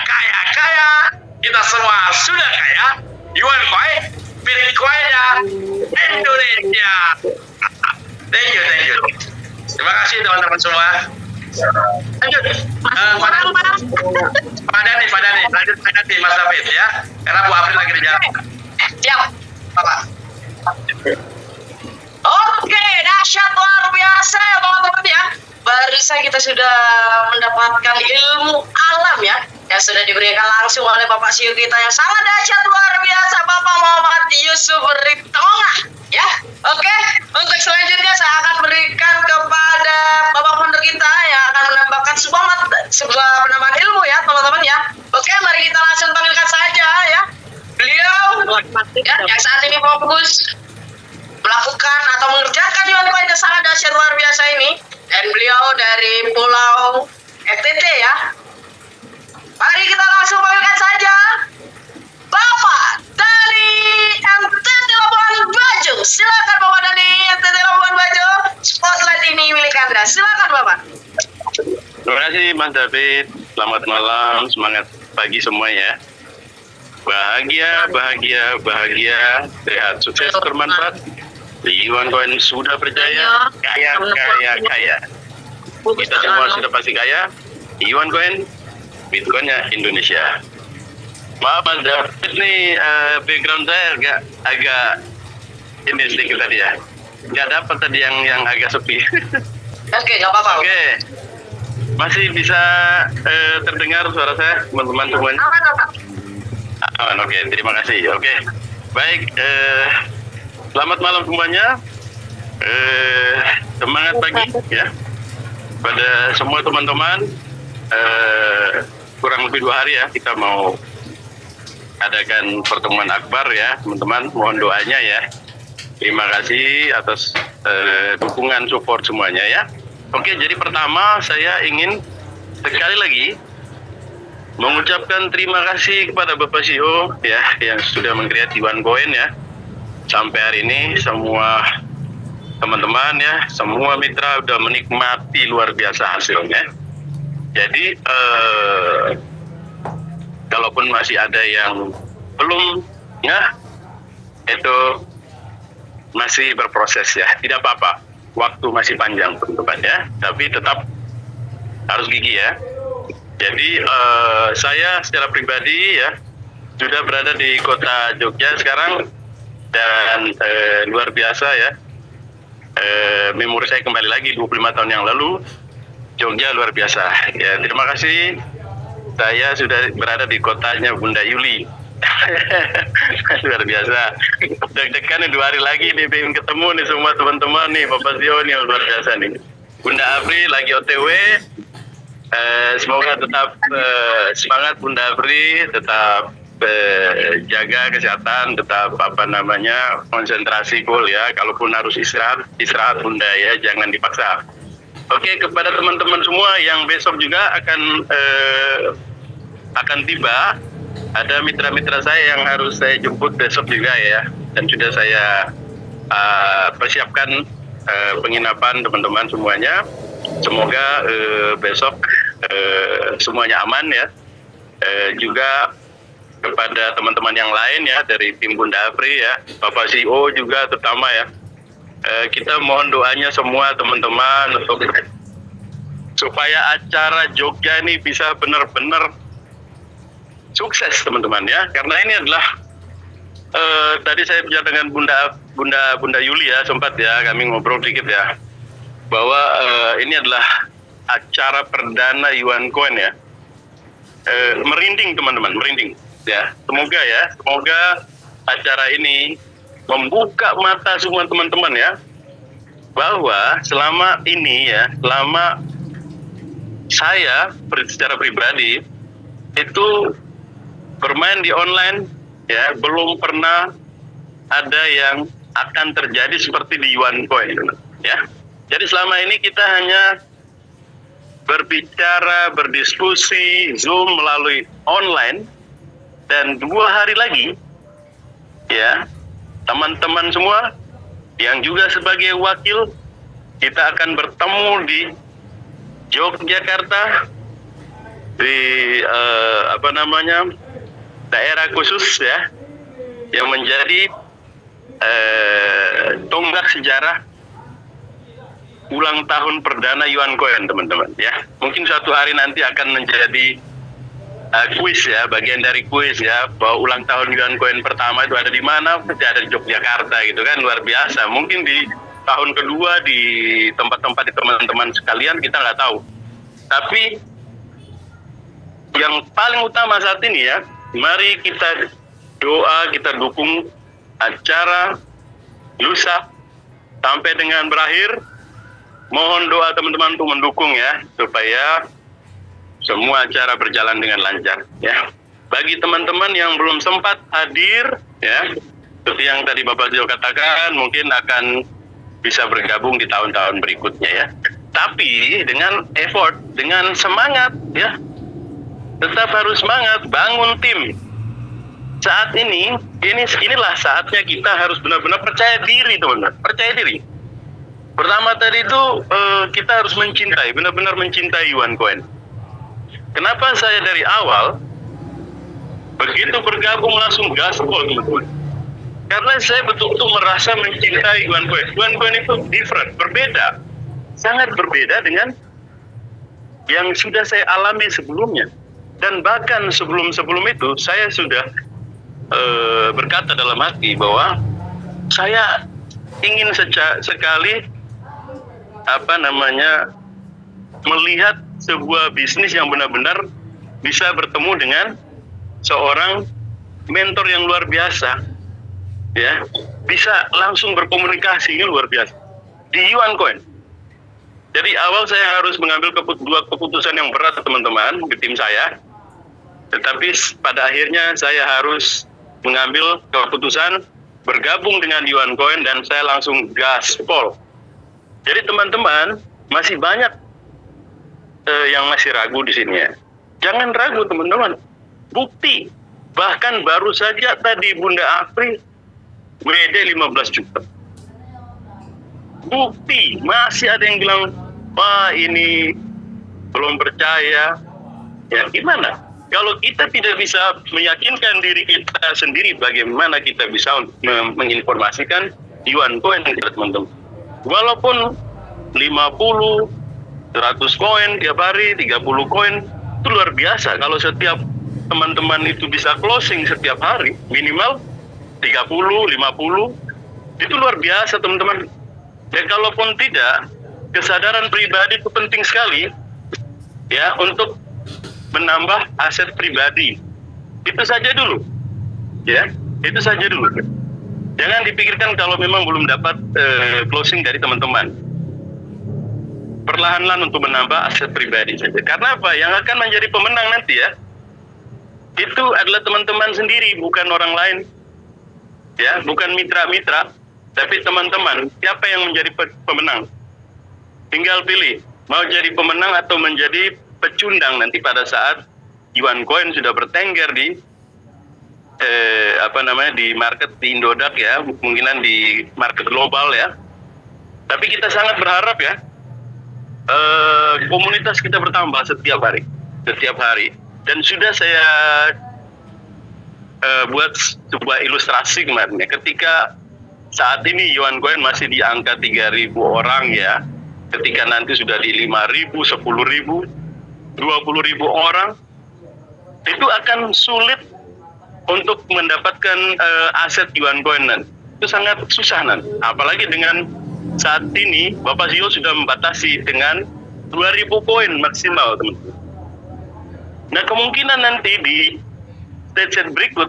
Kita semua sudah kaya. Yuan Coin, Bitcoin-nya Indonesia. Thank you. Terima kasih teman-teman semua. Lanjut. Pak Dani, lanjut Pak Dani, Mas David ya. Karena Bu April lagi di jalan. Siap, Bapak. Oke, dahsyat luar biasa ya teman-teman ya. Barusan kita sudah mendapatkan ilmu alam ya, yang sudah diberikan langsung oleh Bapak Siu kita yang sangat dahsyat luar biasa, Bapak Muhammad Yusuf Ritonga ya. Oke, untuk selanjutnya saya akan berikan kepada Bapak founder kita yang akan menambahkan sebuah penambahan ilmu ya teman-teman ya. Oke, mari kita langsung panggilkan saja ya. Beliau ya, yang saat ini fokus melakukan atau mengerjakan Yuan Coin yang sangat dahsyat luar biasa ini, dan beliau dari Pulau NTT ya. Mari kita langsung panggilkan saja Bapak dari NTT Labuan Bajo. Silakan Bapak dari NTT Labuan Bajo, spotlight ini milik Anda. Silakan Bapak. Terima kasih Mas David. Selamat malam, semangat pagi semua ya. Bahagia, sehat, sukses, bermanfaat. Yuan Coin sudah berjaya, kaya. Kita semua sudah pasti kaya. Yuan Coin, Bitcoin-nya Indonesia. Maaf Mas David nih, background saya agak ini sedikit tadi ya. Nggak dapat tadi yang agak sepi. Oke, nggak apa-apa. Oke. Masih bisa terdengar suara saya, teman-teman semuanya? Oke, terima kasih. Oke, baik. Selamat malam semuanya. Semangat pagi ya pada semua teman-teman. Kurang lebih 2 hari ya kita mau adakan pertemuan akbar ya teman-teman. Mohon doanya ya. Terima kasih atas dukungan support semuanya ya. Oke, jadi pertama saya ingin sekali lagi mengucapkan terima kasih kepada Bapak CEO ya yang sudah meng-create YuanCoin ya. Sampai hari ini semua teman-teman ya, semua mitra udah menikmati luar biasa hasilnya. Jadi kalaupun masih ada yang belum ya, itu masih berproses ya, tidak apa-apa. Waktu masih panjang teman-teman ya, tapi tetap harus gigih ya. Jadi saya secara pribadi ya sudah berada di kota Jogja sekarang dan luar biasa ya. Memori saya kembali lagi 25 tahun yang lalu. Jogja luar biasa ya. Terima kasih. Saya sudah berada di kotanya Bunda Yuli. Luar biasa. Deg-degan 2 hari lagi nih pengen ketemu nih semua teman-teman nih, Bapak Zio nih luar biasa nih. Bunda Apri lagi OTW. Semoga tetap semangat Bunda Apri, tetap jaga kesehatan, tetap konsentrasi full ya. Kalaupun harus istirahat Bunda ya, jangan dipaksa. Oke, kepada teman-teman semua yang besok juga akan tiba, ada mitra-mitra saya yang harus saya jemput besok juga ya, dan sudah saya persiapkan penginapan teman-teman semuanya. Semoga besok semuanya aman ya. Juga kepada teman-teman yang lain ya dari tim Bunda Apri ya, Bapak CEO juga terutama ya. Kita mohon doanya semua teman-teman untuk supaya acara Jogja ini bisa benar-benar sukses teman-teman ya. Karena ini adalah tadi saya bicara dengan Bunda Yuli ya, sempat ya kami ngobrol dikit ya, bahwa ini adalah acara perdana YuanCoin ya. Merinding teman-teman, merinding ya. Semoga acara ini membuka mata semua teman-teman ya, bahwa selama ini ya, selama saya secara pribadi itu bermain di online ya, belum pernah ada yang akan terjadi seperti di YuanCoin ya. Jadi selama ini kita hanya berbicara, berdiskusi Zoom melalui online, dan 2 hari lagi ya teman-teman semua yang juga sebagai wakil kita akan bertemu di Yogyakarta di daerah khusus ya yang menjadi tonggak sejarah ulang tahun perdana YuanCoin teman-teman ya. Mungkin suatu hari nanti akan menjadi kuis ya, bagian dari kuis ya, bahwa ulang tahun YuanCoin pertama itu ada di mana? Ada di Yogyakarta gitu kan, luar biasa. Mungkin di tahun kedua di tempat-tempat di teman-teman sekalian kita nggak tahu. Tapi yang paling utama saat ini ya, mari kita doa, kita dukung acara lusa sampai dengan berakhir. Mohon doa teman-teman untuk mendukung ya, supaya semua acara berjalan dengan lancar ya. Bagi teman-teman yang belum sempat hadir ya, seperti yang tadi Bapak Zio katakan, mungkin akan bisa bergabung di tahun-tahun berikutnya ya. Tapi dengan effort, dengan semangat ya, tetap harus semangat, bangun tim. Saat inilah saatnya kita harus benar-benar percaya diri teman-teman, percaya diri. Pertama tadi itu kita harus mencintai, benar-benar mencintai YuanCoin. Kenapa saya dari awal begitu bergabung langsung gaspol teman-teman? Karena saya betul-betul merasa mencintai YuanCoin. YuanCoin itu different, berbeda, sangat berbeda dengan yang sudah saya alami sebelumnya. Dan bahkan sebelum itu saya sudah berkata dalam hati bahwa saya ingin sekali melihat sebuah bisnis yang benar-benar bisa bertemu dengan seorang mentor yang luar biasa, ya, bisa langsung berkomunikasi, ini luar biasa di Yuan Coin. Jadi awal saya harus mengambil dua keputusan yang berat teman-teman di tim saya, tetapi pada akhirnya saya harus mengambil keputusan bergabung dengan Yuan Coin dan saya langsung gaspol. Jadi teman-teman masih banyak yang masih ragu di sini ya. Jangan ragu teman-teman. Bukti, bahkan baru saja tadi Bunda Afri WD 15 juta. Bukti, masih ada yang bilang, Pak ini belum percaya. Ya gimana? Kalau kita tidak bisa meyakinkan diri kita sendiri, bagaimana kita bisa menginformasikan Yuan Coin teman-teman. Walaupun 50, 100 koin tiap hari, 30 koin, itu luar biasa. Kalau setiap teman-teman itu bisa closing setiap hari, minimal 30, 50, itu luar biasa teman-teman. Dan kalaupun tidak, kesadaran pribadi itu penting sekali ya untuk menambah aset pribadi. Itu saja dulu. Ya, itu saja dulu. Jangan dipikirkan kalau memang belum dapat closing dari teman-teman. Perlahan-lahan untuk menambah aset pribadi saja. Karena apa? Yang akan menjadi pemenang nanti ya, itu adalah teman-teman sendiri, bukan orang lain. Ya, bukan mitra-mitra, tapi teman-teman. Siapa yang menjadi pemenang? Tinggal pilih, mau jadi pemenang atau menjadi pecundang nanti pada saat Yuan Coin sudah bertengger di di market di Indodax ya, kemungkinan di market global ya. Tapi kita sangat berharap ya, komunitas kita bertambah setiap hari. Dan sudah saya buat sebuah ilustrasi kemarin ya, ketika saat ini Yuan Coin masih di angka 3.000 orang ya, ketika nanti sudah di 5.000, 10.000, 20.000 orang, itu akan sulit untuk mendapatkan aset Yuan Coin nanti. Itu sangat susah nanti. Apalagi dengan saat ini Bapak CEO sudah membatasi dengan 2.000 koin maksimal teman-teman. Nah kemungkinan nanti di stage berikut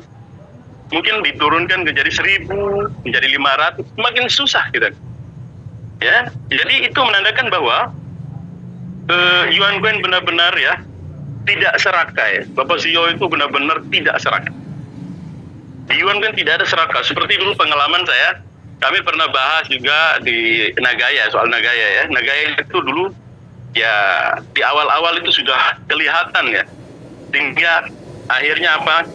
mungkin diturunkan ke jadi 1.000, menjadi 500, makin susah kita. Ya, jadi itu menandakan bahwa Yuan Coin benar-benar ya tidak serakah ya. Bapak CEO itu benar-benar tidak serakah. Di Yuan Coin tidak ada serakah. Seperti dulu pengalaman saya, kami pernah bahas juga di Nagaya, soal Nagaya ya. Nagaya itu dulu ya di awal-awal itu sudah kelihatan ya, sehingga akhirnya apa?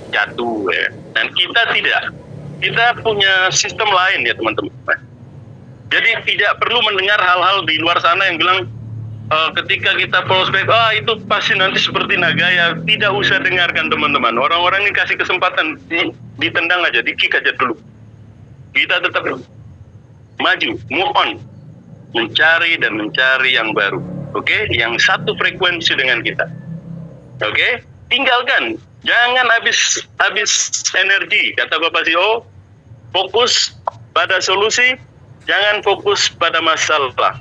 Jatuh ya. Dan kita tidak. Kita punya sistem lain ya teman-teman. Jadi tidak perlu mendengar hal-hal di luar sana yang bilang ketika kita prospek, itu pasti nanti seperti Nagaya. Tidak usah dengarkan teman-teman. Orang-orang ini kasih kesempatan, ditendang aja, di-kick aja dulu. Kita tetap maju, move on, mencari dan mencari yang baru. Oke, yang satu frekuensi dengan kita. Oke, tinggalkan, jangan habis energi. Kata Bapak CEO, fokus pada solusi, jangan fokus pada masalah.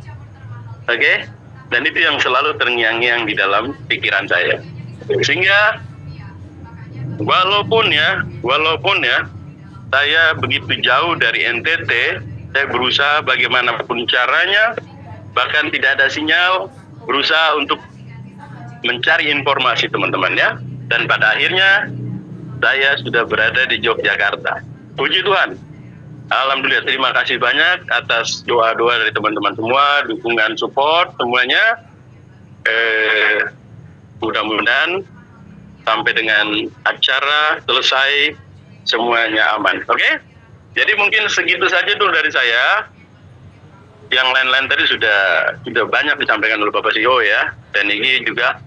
Oke, dan itu yang selalu terngiang-ngiang di dalam pikiran saya. Sehingga walaupun ya saya begitu jauh dari NTT, saya berusaha bagaimanapun caranya, bahkan tidak ada sinyal, berusaha untuk mencari informasi teman-teman ya. Dan pada akhirnya saya sudah berada di Yogyakarta. Puji Tuhan. Alhamdulillah, terima kasih banyak atas doa-doa dari teman-teman semua, dukungan support semuanya. Mudah-mudahan sampai dengan acara selesai semuanya aman. Oke? Jadi mungkin segitu saja dulu dari saya. Yang lain-lain tadi sudah banyak disampaikan oleh Bapak CEO ya. Dan ini juga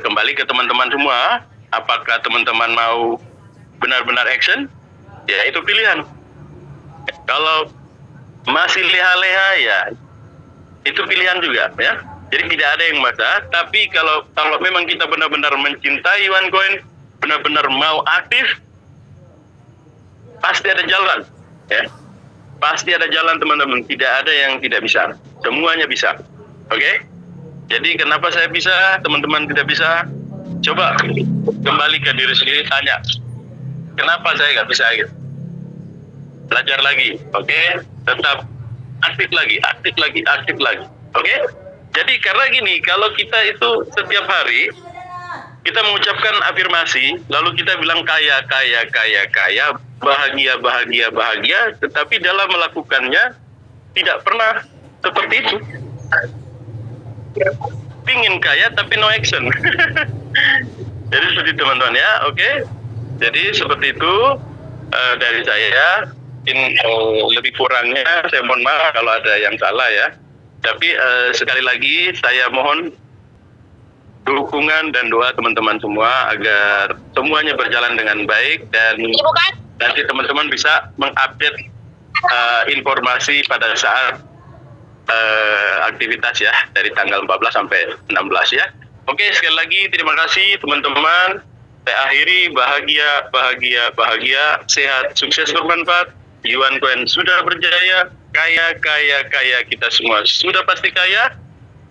kembali ke teman-teman semua. Apakah teman-teman mau benar-benar action? Ya itu pilihan. Kalau masih leha-leha ya itu pilihan juga ya. Jadi tidak ada yang maksa. Tapi kalau memang kita benar-benar mencintai Yuan Coin, benar-benar mau aktif, pasti ada jalan ya. Pasti ada jalan teman-teman. Tidak ada yang tidak bisa. Semuanya bisa. Oke? Jadi kenapa saya bisa, teman-teman tidak bisa? coba kembali ke diri sendiri, tanya kenapa saya nggak bisa gitu. Belajar lagi, oke? Tetap aktif lagi, oke? Jadi karena gini, kalau kita itu setiap hari kita mengucapkan afirmasi, lalu kita bilang kaya, bahagia, tetapi dalam melakukannya tidak pernah seperti itu. Pingin kaya tapi no action. Jadi seperti teman-teman ya, oke? Jadi seperti itu dari saya. Lebih kurangnya saya mohon maaf kalau ada yang salah ya. Tapi sekali lagi saya mohon dukungan dan doa teman-teman semua agar semuanya berjalan dengan baik dan nanti teman-teman bisa mengupdate informasi pada saat aktivitas ya dari tanggal 14 sampai 16 ya. Oke, sekali lagi terima kasih teman-teman. Saya akhiri bahagia, sehat, sukses, bermanfaat. Yuan Coin sudah berjaya, kaya, kita semua sudah pasti kaya.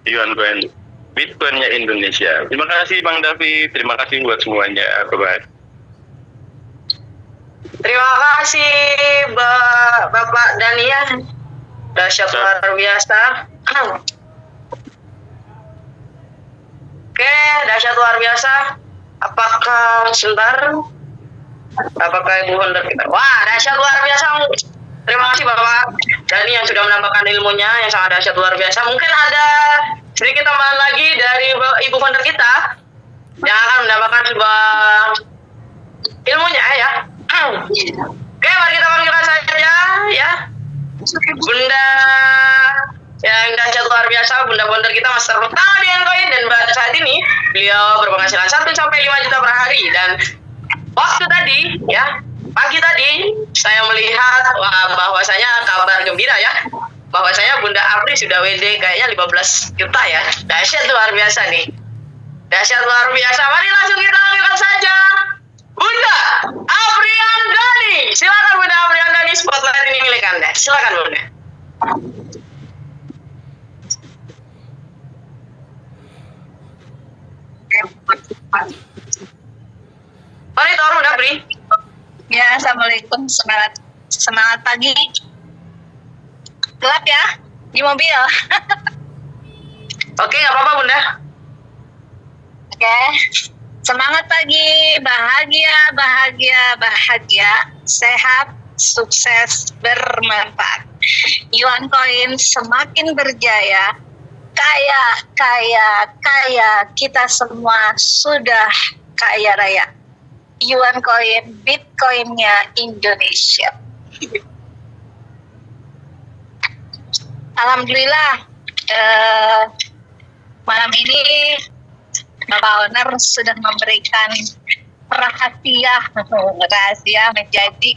Yuan Coin, Bitcoinnya Indonesia. Terima kasih Bang David, terima kasih buat semuanya. Bye-bye. Terima kasih Bapak Danian. Dahsyat luar biasa. Oke, dahsyat luar biasa. Apakah Ibu Founder kita? Wah, dahsyat luar biasa. Terima kasih Bapak Dani yang sudah menambahkan ilmunya yang sangat dahsyat luar biasa. Mungkin ada sedikit tambahan lagi dari Ibu Founder kita yang akan menambahkan sebuah ilmunya ya. Oke, mari kita panggilkan saja ya Bunda yang dahsyat luar biasa, Bunda Founder kita Master pertama dengan koin, dan pada saat ini beliau berpenghasilan 1 sampai 5 juta per hari. Dan waktu tadi ya, pagi tadi saya melihat bahwasanya kabar gembira ya, bahwasanya Bunda Apri sudah WD kayaknya 15 juta ya. Dahsyat luar biasa nih. Dahsyat luar biasa. Mari langsung kita panggilkan saja Bunda Apriandani. Silakan Bunda Apriandani, spotlight ini milik Anda. Silakan Bunda. Monitor Bunda Apri. Ya, assalamualaikum, semangat pagi. Gelap ya di mobil. Oke, nggak apa-apa Bunda. Oke, semangat pagi, bahagia, sehat, sukses, bermanfaat. Yuan Coin semakin berjaya, kaya, kita semua sudah kaya raya. Yuan Coin, Bitcoinnya Indonesia. Alhamdulillah, malam ini Bapak Owner sudah memberikan rahasia menjadi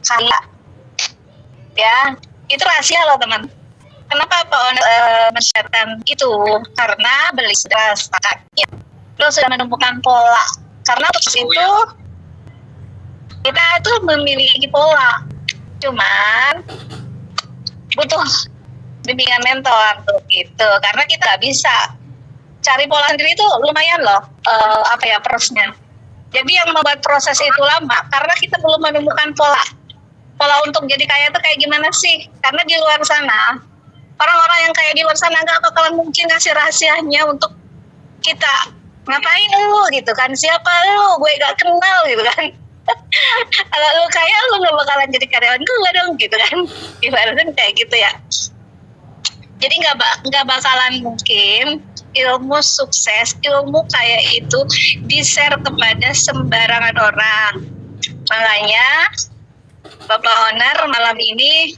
kaya. Ya, itu rahasia loh teman. Kenapa Pak Owner mensyaratan itu? Karena beli sudah sepakatnya. Lo sudah menemukan pola. Karena terus itu kita tuh memiliki pola, cuman butuh bimbingan mentor tuh gitu. Karena kita nggak bisa cari pola sendiri itu lumayan loh, prosesnya. Jadi yang membuat proses itu lama karena kita belum menemukan pola untuk jadi kaya itu kayak gimana sih? Karena di luar sana orang-orang yang kaya di luar sana nggak bakalan mungkin ngasih rahasianya untuk kita. Ngapain lu gitu kan, siapa lu, gue gak kenal gitu kan. Kalau lu kaya lu gak bakalan jadi karyawan gue dong gitu kan, ibaratnya kayak gitu ya. Jadi gak bakalan mungkin ilmu sukses, ilmu kaya itu di-share kepada sembarangan orang. Makanya Bapak Owner malam ini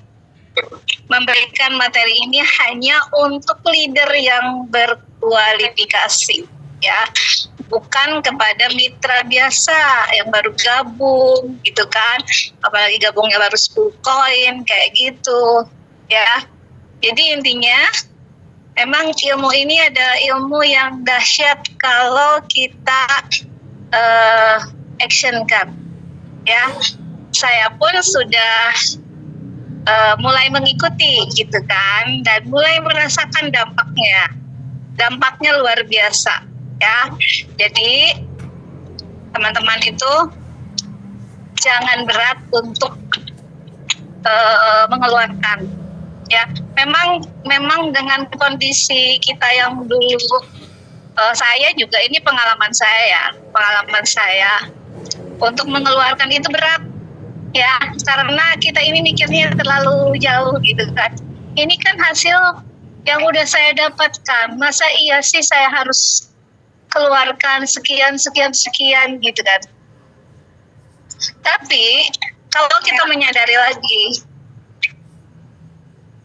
memberikan materi ini hanya untuk leader yang berkualifikasi ya, bukan kepada mitra biasa yang baru gabung gitu kan, apalagi gabungnya baru 10 koin kayak gitu ya. Jadi intinya emang ilmu ini ada ilmu yang dahsyat kalau kita actionkan ya. Saya pun sudah mulai mengikuti gitu kan, dan mulai merasakan dampaknya luar biasa ya. Jadi teman-teman itu jangan berat untuk mengeluarkan. Ya, memang dengan kondisi kita yang dulu, saya juga ini pengalaman saya untuk mengeluarkan itu berat. Ya, karena kita ini mikirnya terlalu jauh gitu kan. Ini kan hasil yang udah saya dapatkan. Masa iya sih saya harus keluarkan sekian gitu kan. Tapi kalau kita menyadari lagi,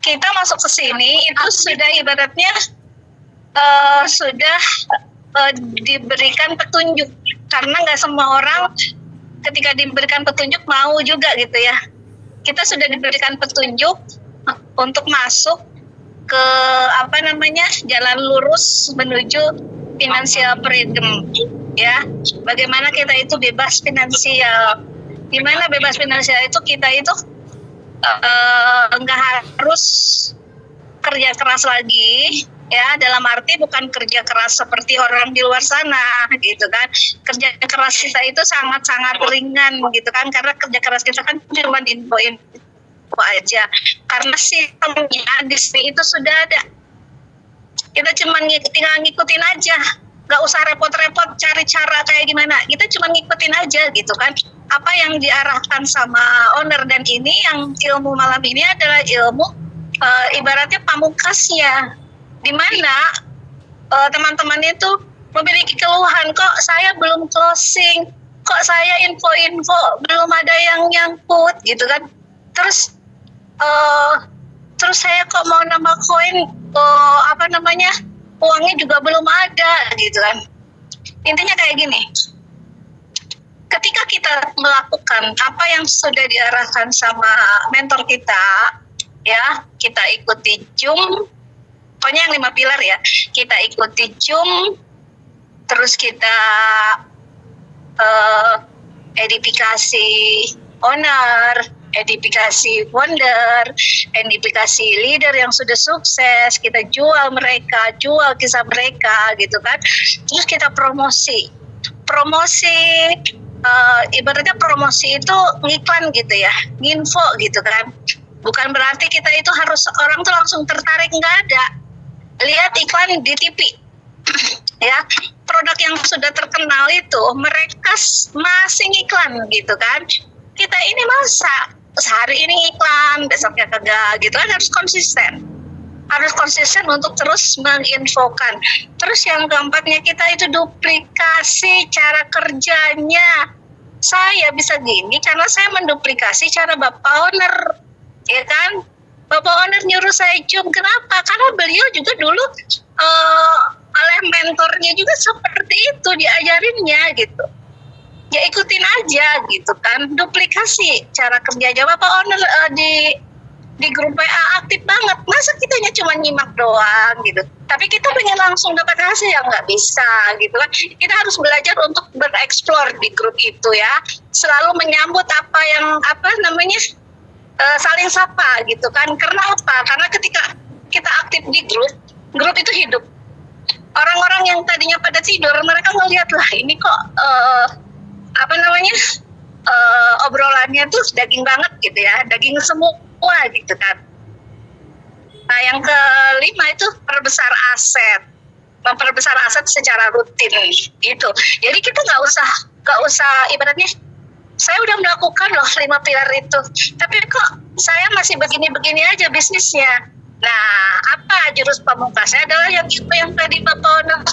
kita masuk ke sini itu sudah ibaratnya sudah diberikan petunjuk. Karena nggak semua orang ketika diberikan petunjuk mau juga gitu ya. Kita sudah diberikan petunjuk untuk masuk ke jalan lurus menuju financial freedom, ya. Bagaimana kita itu bebas finansial. Di mana bebas finansial itu kita itu nggak harus kerja keras lagi, ya, dalam arti bukan kerja keras seperti orang di luar sana gitu kan. Kerja keras kita itu sangat-sangat ringan gitu kan, karena kerja keras kita kan cuma info aja, karena sistemnya di sini itu sudah ada. Kita cuma tinggal ngikutin aja, nggak usah repot-repot cari cara kayak gimana, kita cuma ngikutin aja gitu kan apa yang diarahkan sama owner. Dan ini yang ilmu malam ini adalah ilmu ibaratnya pamungkasnya, di mana teman-teman itu memiliki keluhan, kok saya belum closing, kok saya info-info belum ada yang nyangkut gitu kan. Terus saya kok mau nambah koin, uangnya juga belum ada gitu kan. Intinya kayak gini, ketika kita melakukan apa yang sudah diarahkan sama mentor kita, ya, kita ikuti Zoom, pokoknya yang 5 pilar ya, kita ikuti Zoom, terus kita edifikasi owner, edifikasi founder, edifikasi leader yang sudah sukses, kita jual mereka, jual kisah mereka gitu kan. Terus kita promosi, ibaratnya promosi itu ngiklan gitu ya, nginfo gitu kan. Bukan berarti kita itu harus orang tuh langsung tertarik, nggak ada. Lihat iklan di TV, ya, produk yang sudah terkenal itu mereka masih ngiklan gitu kan. Kita ini masa sehari ini iklan, besoknya kagak gitu kan. Harus konsisten untuk terus menginfokan. Terus yang keempatnya, kita itu duplikasi cara kerjanya. Saya bisa gini karena saya menduplikasi cara Bapak Owner, ya kan. Bapak Owner nyuruh saya Zoom, kenapa? Karena beliau juga dulu oleh mentornya juga seperti itu diajarinnya gitu. Ya ikutin aja gitu kan, duplikasi cara kerjanya. Bapak Owner di grup WA aktif banget, masa kitanya cuma nyimak doang gitu. Tapi kita pengen langsung dapat hasil, yang nggak bisa gitu kan. Kita harus belajar untuk bereksplor di grup itu ya, selalu menyambut saling sapa gitu kan. Karena apa? Karena ketika kita aktif di grup itu hidup. Orang-orang yang tadinya pada tidur, mereka ngeliat lah, ini kok obrolannya tuh daging banget gitu ya, daging semua gitu kan. Nah, yang kelima itu memperbesar aset secara rutin gitu. Jadi kita nggak usah ibaratnya, saya udah melakukan loh 5 pilar itu, tapi kok saya masih begini-begini aja bisnisnya. Nah, apa jurus pamungkasnya adalah yang tadi Bapak Owner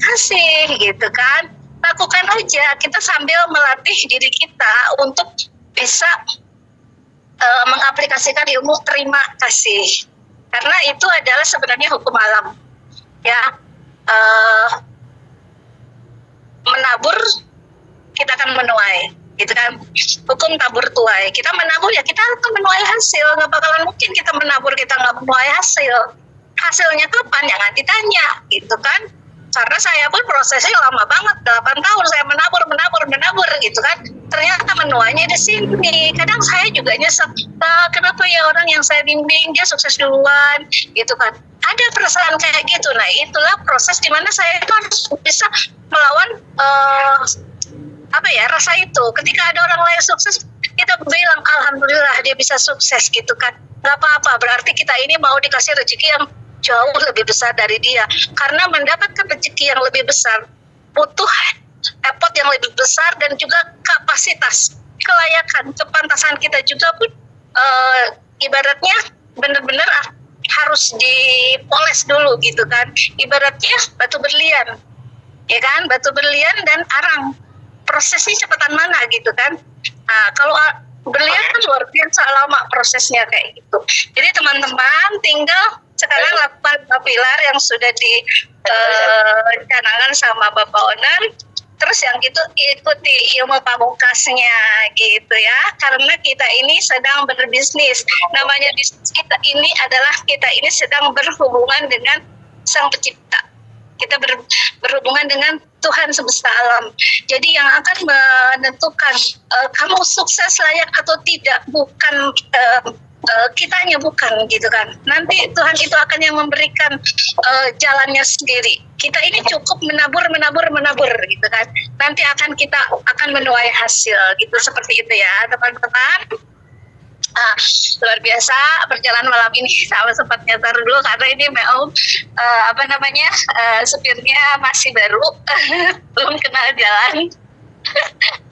kasih gitu kan. Lakukan aja, kita sambil melatih diri kita untuk bisa mengaplikasikan ilmu terima kasih. Karena itu adalah sebenarnya hukum alam. Ya, menabur kita akan menuai, gitu kan. Hukum tabur tuai. Kita menabur ya kita akan menuai hasil. Nggak bakalan mungkin kita menabur kita nggak menuai hasil. Hasilnya kapan? Jangan ditanya, gitu kan. Karena saya pun prosesnya lama banget, 8 tahun saya menabur gitu kan. Ternyata menuainya di sini. Kadang saya juga nyesek, kenapa ya orang yang saya bimbing dia sukses duluan gitu kan. Ada perasaan kayak gitu. Nah, itulah proses di mana saya itu harus bisa melawan apa ya, rasa itu ketika ada orang lain sukses kita bilang alhamdulillah dia bisa sukses gitu kan, nggak apa-apa, berarti kita ini mau dikasih rezeki yang jauh lebih besar dari dia, karena mendapatkan rezeki yang lebih besar butuh effort yang lebih besar dan juga kapasitas, kelayakan, kepantasan kita juga pun ibaratnya benar-benar harus dipoles dulu gitu kan, ibaratnya batu berlian, ya kan, batu berlian dan arang, prosesnya cepatan mana gitu kan. Nah, kalau berlian kan luar biasa lama prosesnya kayak gitu. Jadi teman-teman tinggal sekarang lakukan pilar yang sudah dicanangkan sama Bapak Owner. Terus yang itu ikuti ilmu pamungkasnya gitu ya, karena kita ini sedang berbisnis. Namanya bisnis kita ini adalah kita ini sedang berhubungan dengan Sang Pencipta. Kita berhubungan dengan Tuhan semesta alam. Jadi yang akan menentukan kamu sukses layak atau tidak bukan kitanya, bukan gitu kan. Nanti Tuhan itu akan yang memberikan jalannya sendiri. Kita ini cukup menabur gitu kan. Nanti kita akan menuai hasil gitu, seperti itu ya teman-teman. Luar biasa perjalanan malam ini. Sama sempat nyetar dulu karena ini mau supirnya masih baru belum kenal jalan.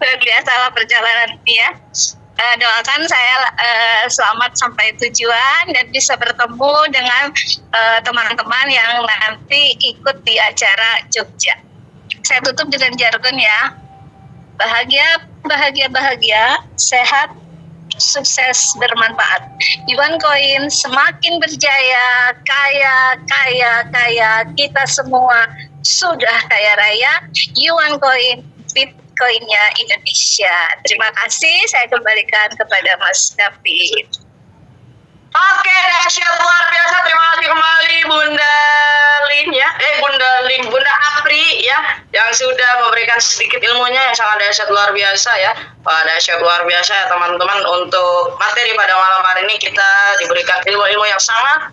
Luar biasa lah perjalanan ini ya. Doakan saya selamat sampai tujuan dan bisa bertemu dengan teman-teman yang nanti ikut di acara Jogja. Saya tutup dengan jargon ya. Bahagia, sehat, sukses, bermanfaat. Yuan Coin semakin berjaya, kaya. Kita semua sudah kaya raya. Yuan Coin, Bitcoinnya Indonesia. Terima kasih. Saya kembalikan kepada Mas David. Oke, dahsyat luar biasa. Terima kasih kembali Bunda Lin ya. Bunda Apri ya, yang sudah memberikan sedikit ilmunya yang sangat dahsyat luar biasa ya. Wah, dahsyat luar biasa ya teman-teman. Untuk materi pada malam hari ini kita diberikan ilmu-ilmu yang sangat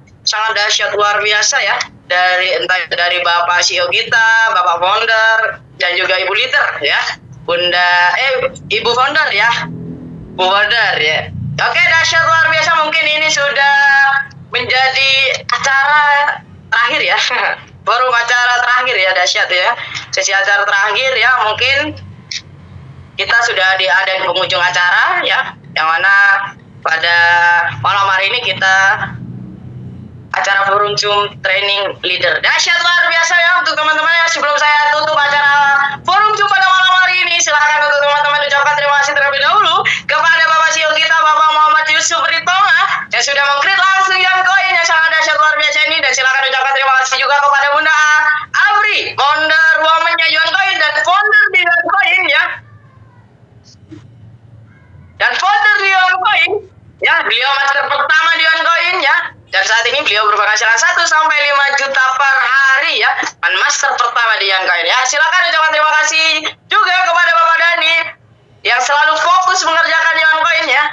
dahsyat luar biasa ya. Dari Bapak CEO kita, Bapak Founder, dan juga Ibu Liter ya. Ibu Founder ya. Bu Founder ya. Oke, dahsyat luar biasa. Mungkin ini sudah menjadi acara terakhir ya. Forum acara terakhir ya, dahsyat ya. Sesi acara terakhir ya, mungkin kita sudah ada di penghujung acara ya. Yang mana pada malam hari ini kita acara Forum Zoom Training Leader. Dahsyat luar biasa ya untuk teman-teman ya. Sebelum saya tutup acara Forum Zoom pada malam hari ini, silakan untuk teman-teman ucapkan terima kasih terlebih dahulu kepada Bapak CEO kita, Bapak Muhammad Yusuf Ritonga, yang sudah meng-create langsung Yuan Coin yang sangat dahsyat luar biasa ini. Dan silakan ucapkan terima kasih juga kepada Bunda Apri, founder woman-nya Yuan Coin dan founder di Yuan Coin ya. Dan founder di Yuan Coin ya, beliau master pertama di Yuan Coin ya. Dan saat ini beliau berpenghasilan 1 sampai 5 juta per hari ya. Dan master pertama di Yuan Coin ya. Silakan ucapkan terima kasih juga kepada Bapak Dani yang selalu fokus mengerjakan Yuan Coin ya.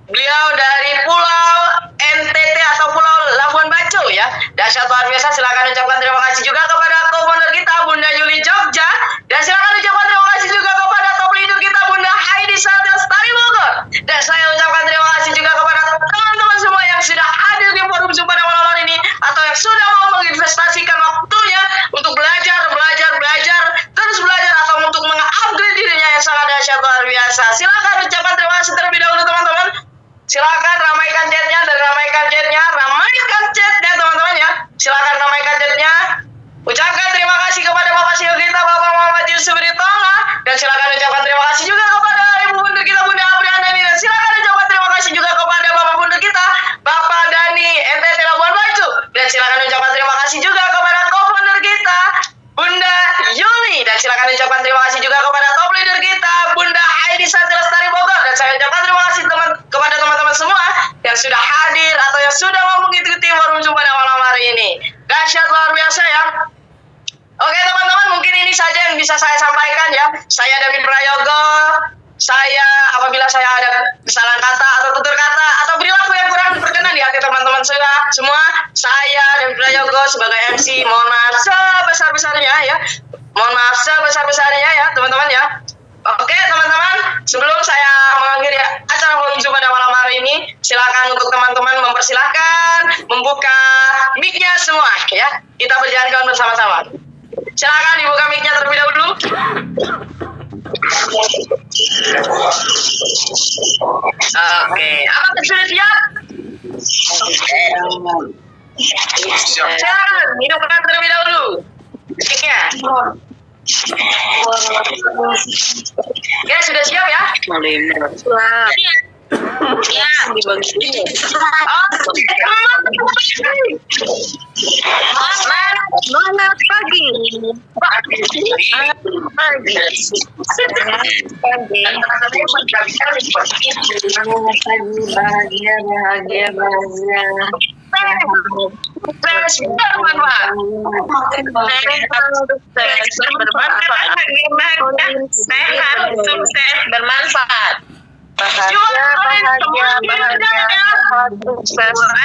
Beliau dari Pulau NTT atau Pulau Labuan Bajo ya. Dahsyat luar biasa. Silakan ucapkan terima kasih juga kepada co-founder kita Bunda Yuli Jogja. Dan silakan ucapkan terima kasih juga kepada top leader kita Bunda Heidi Lestari Bogor. Dan saya ucapkan terima kasih juga kepada teman-teman semua yang sudah hadir di forum Zoom pada malam hari ini, atau yang sudah mau menginvestasikan waktunya untuk belajar, terus belajar, atau untuk meng-upgrade dirinya yang sangat dahsyat luar biasa. Silakan ucapkan terima kasih terlebih dahulu teman-teman. Silakan ramaikan chatnya teman-teman ya. Silakan ramaikan chatnya. Ucapkan terima kasih kepada Bapak CEO kita, Bapak Muhammad Yusuf Ritonga. Dan silakan ucapkan terima kasih juga kepada Ibu Bunda kita, Bunda Apri Andani. Dan silakan ucapkan terima kasih juga kepada Bapak Bunda kita, Bapak Dani NTT Labuan Bajo. Dan silakan ucapkan terima kasih juga kepada co-founder kita, Bunda Yuli. Dan silakan ucapkan terima kasih juga kepada top leader kita, Bunda Heidi Lestari Bogor. Dan saya ucapkan terima kasih kepada teman-teman semua yang sudah hadir atau yang sudah mau mengikuti forum Zoom pada malam hari ini. Dahsyat luar biasa ya. Oke teman-teman, mungkin ini saja yang bisa saya sampaikan ya. Saya David Prayogo. Apabila saya ada kesalahan kata atau tutur kata atau perilaku yang kurang berkenan di hati teman-teman semua, saya David Prayogo sebagai MC mohon maaf sebesar-besarnya ya. Mohon maaf sebesar-besarnya ya teman-teman ya. Oke teman-teman, sebelum saya mengakhiri acara Forum pada malam hari ini, silakan untuk teman-teman mempersilahkan membuka mic-nya semua ya. Kita berjalan kawan bersama-sama. Silakan dibuka mic-nya terlebih dahulu. Oke, apakah sudah siap? Silakan hidupkan terlebih dahulu mic-nya. Oke, sudah siap ya? Ya, Semangat pagi. Bahagia. Sukses bermanfaat. Sukses bermanfaat. Semua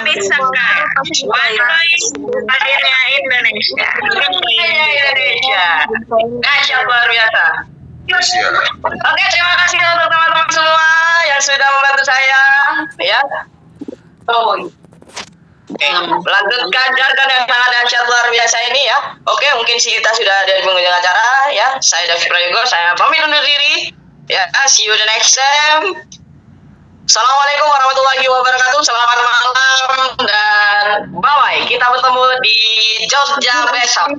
bisa kaya. Hadirnya Indonesia. Dahsyat luar biasa. Oke, terima kasih untuk teman-teman semua yang sudah membantu saya ya. Lanjutkan jargon yang sangat dahsyat luar biasa ini ya. Oke, mungkin kita sudah ada di penghujung acara ya. Saya David Prayogo, saya pamit undur diri. Ya, see you the next time. Assalamualaikum warahmatullahi wabarakatuh. Selamat malam dan bye-bye. Kita bertemu di Jogja besok.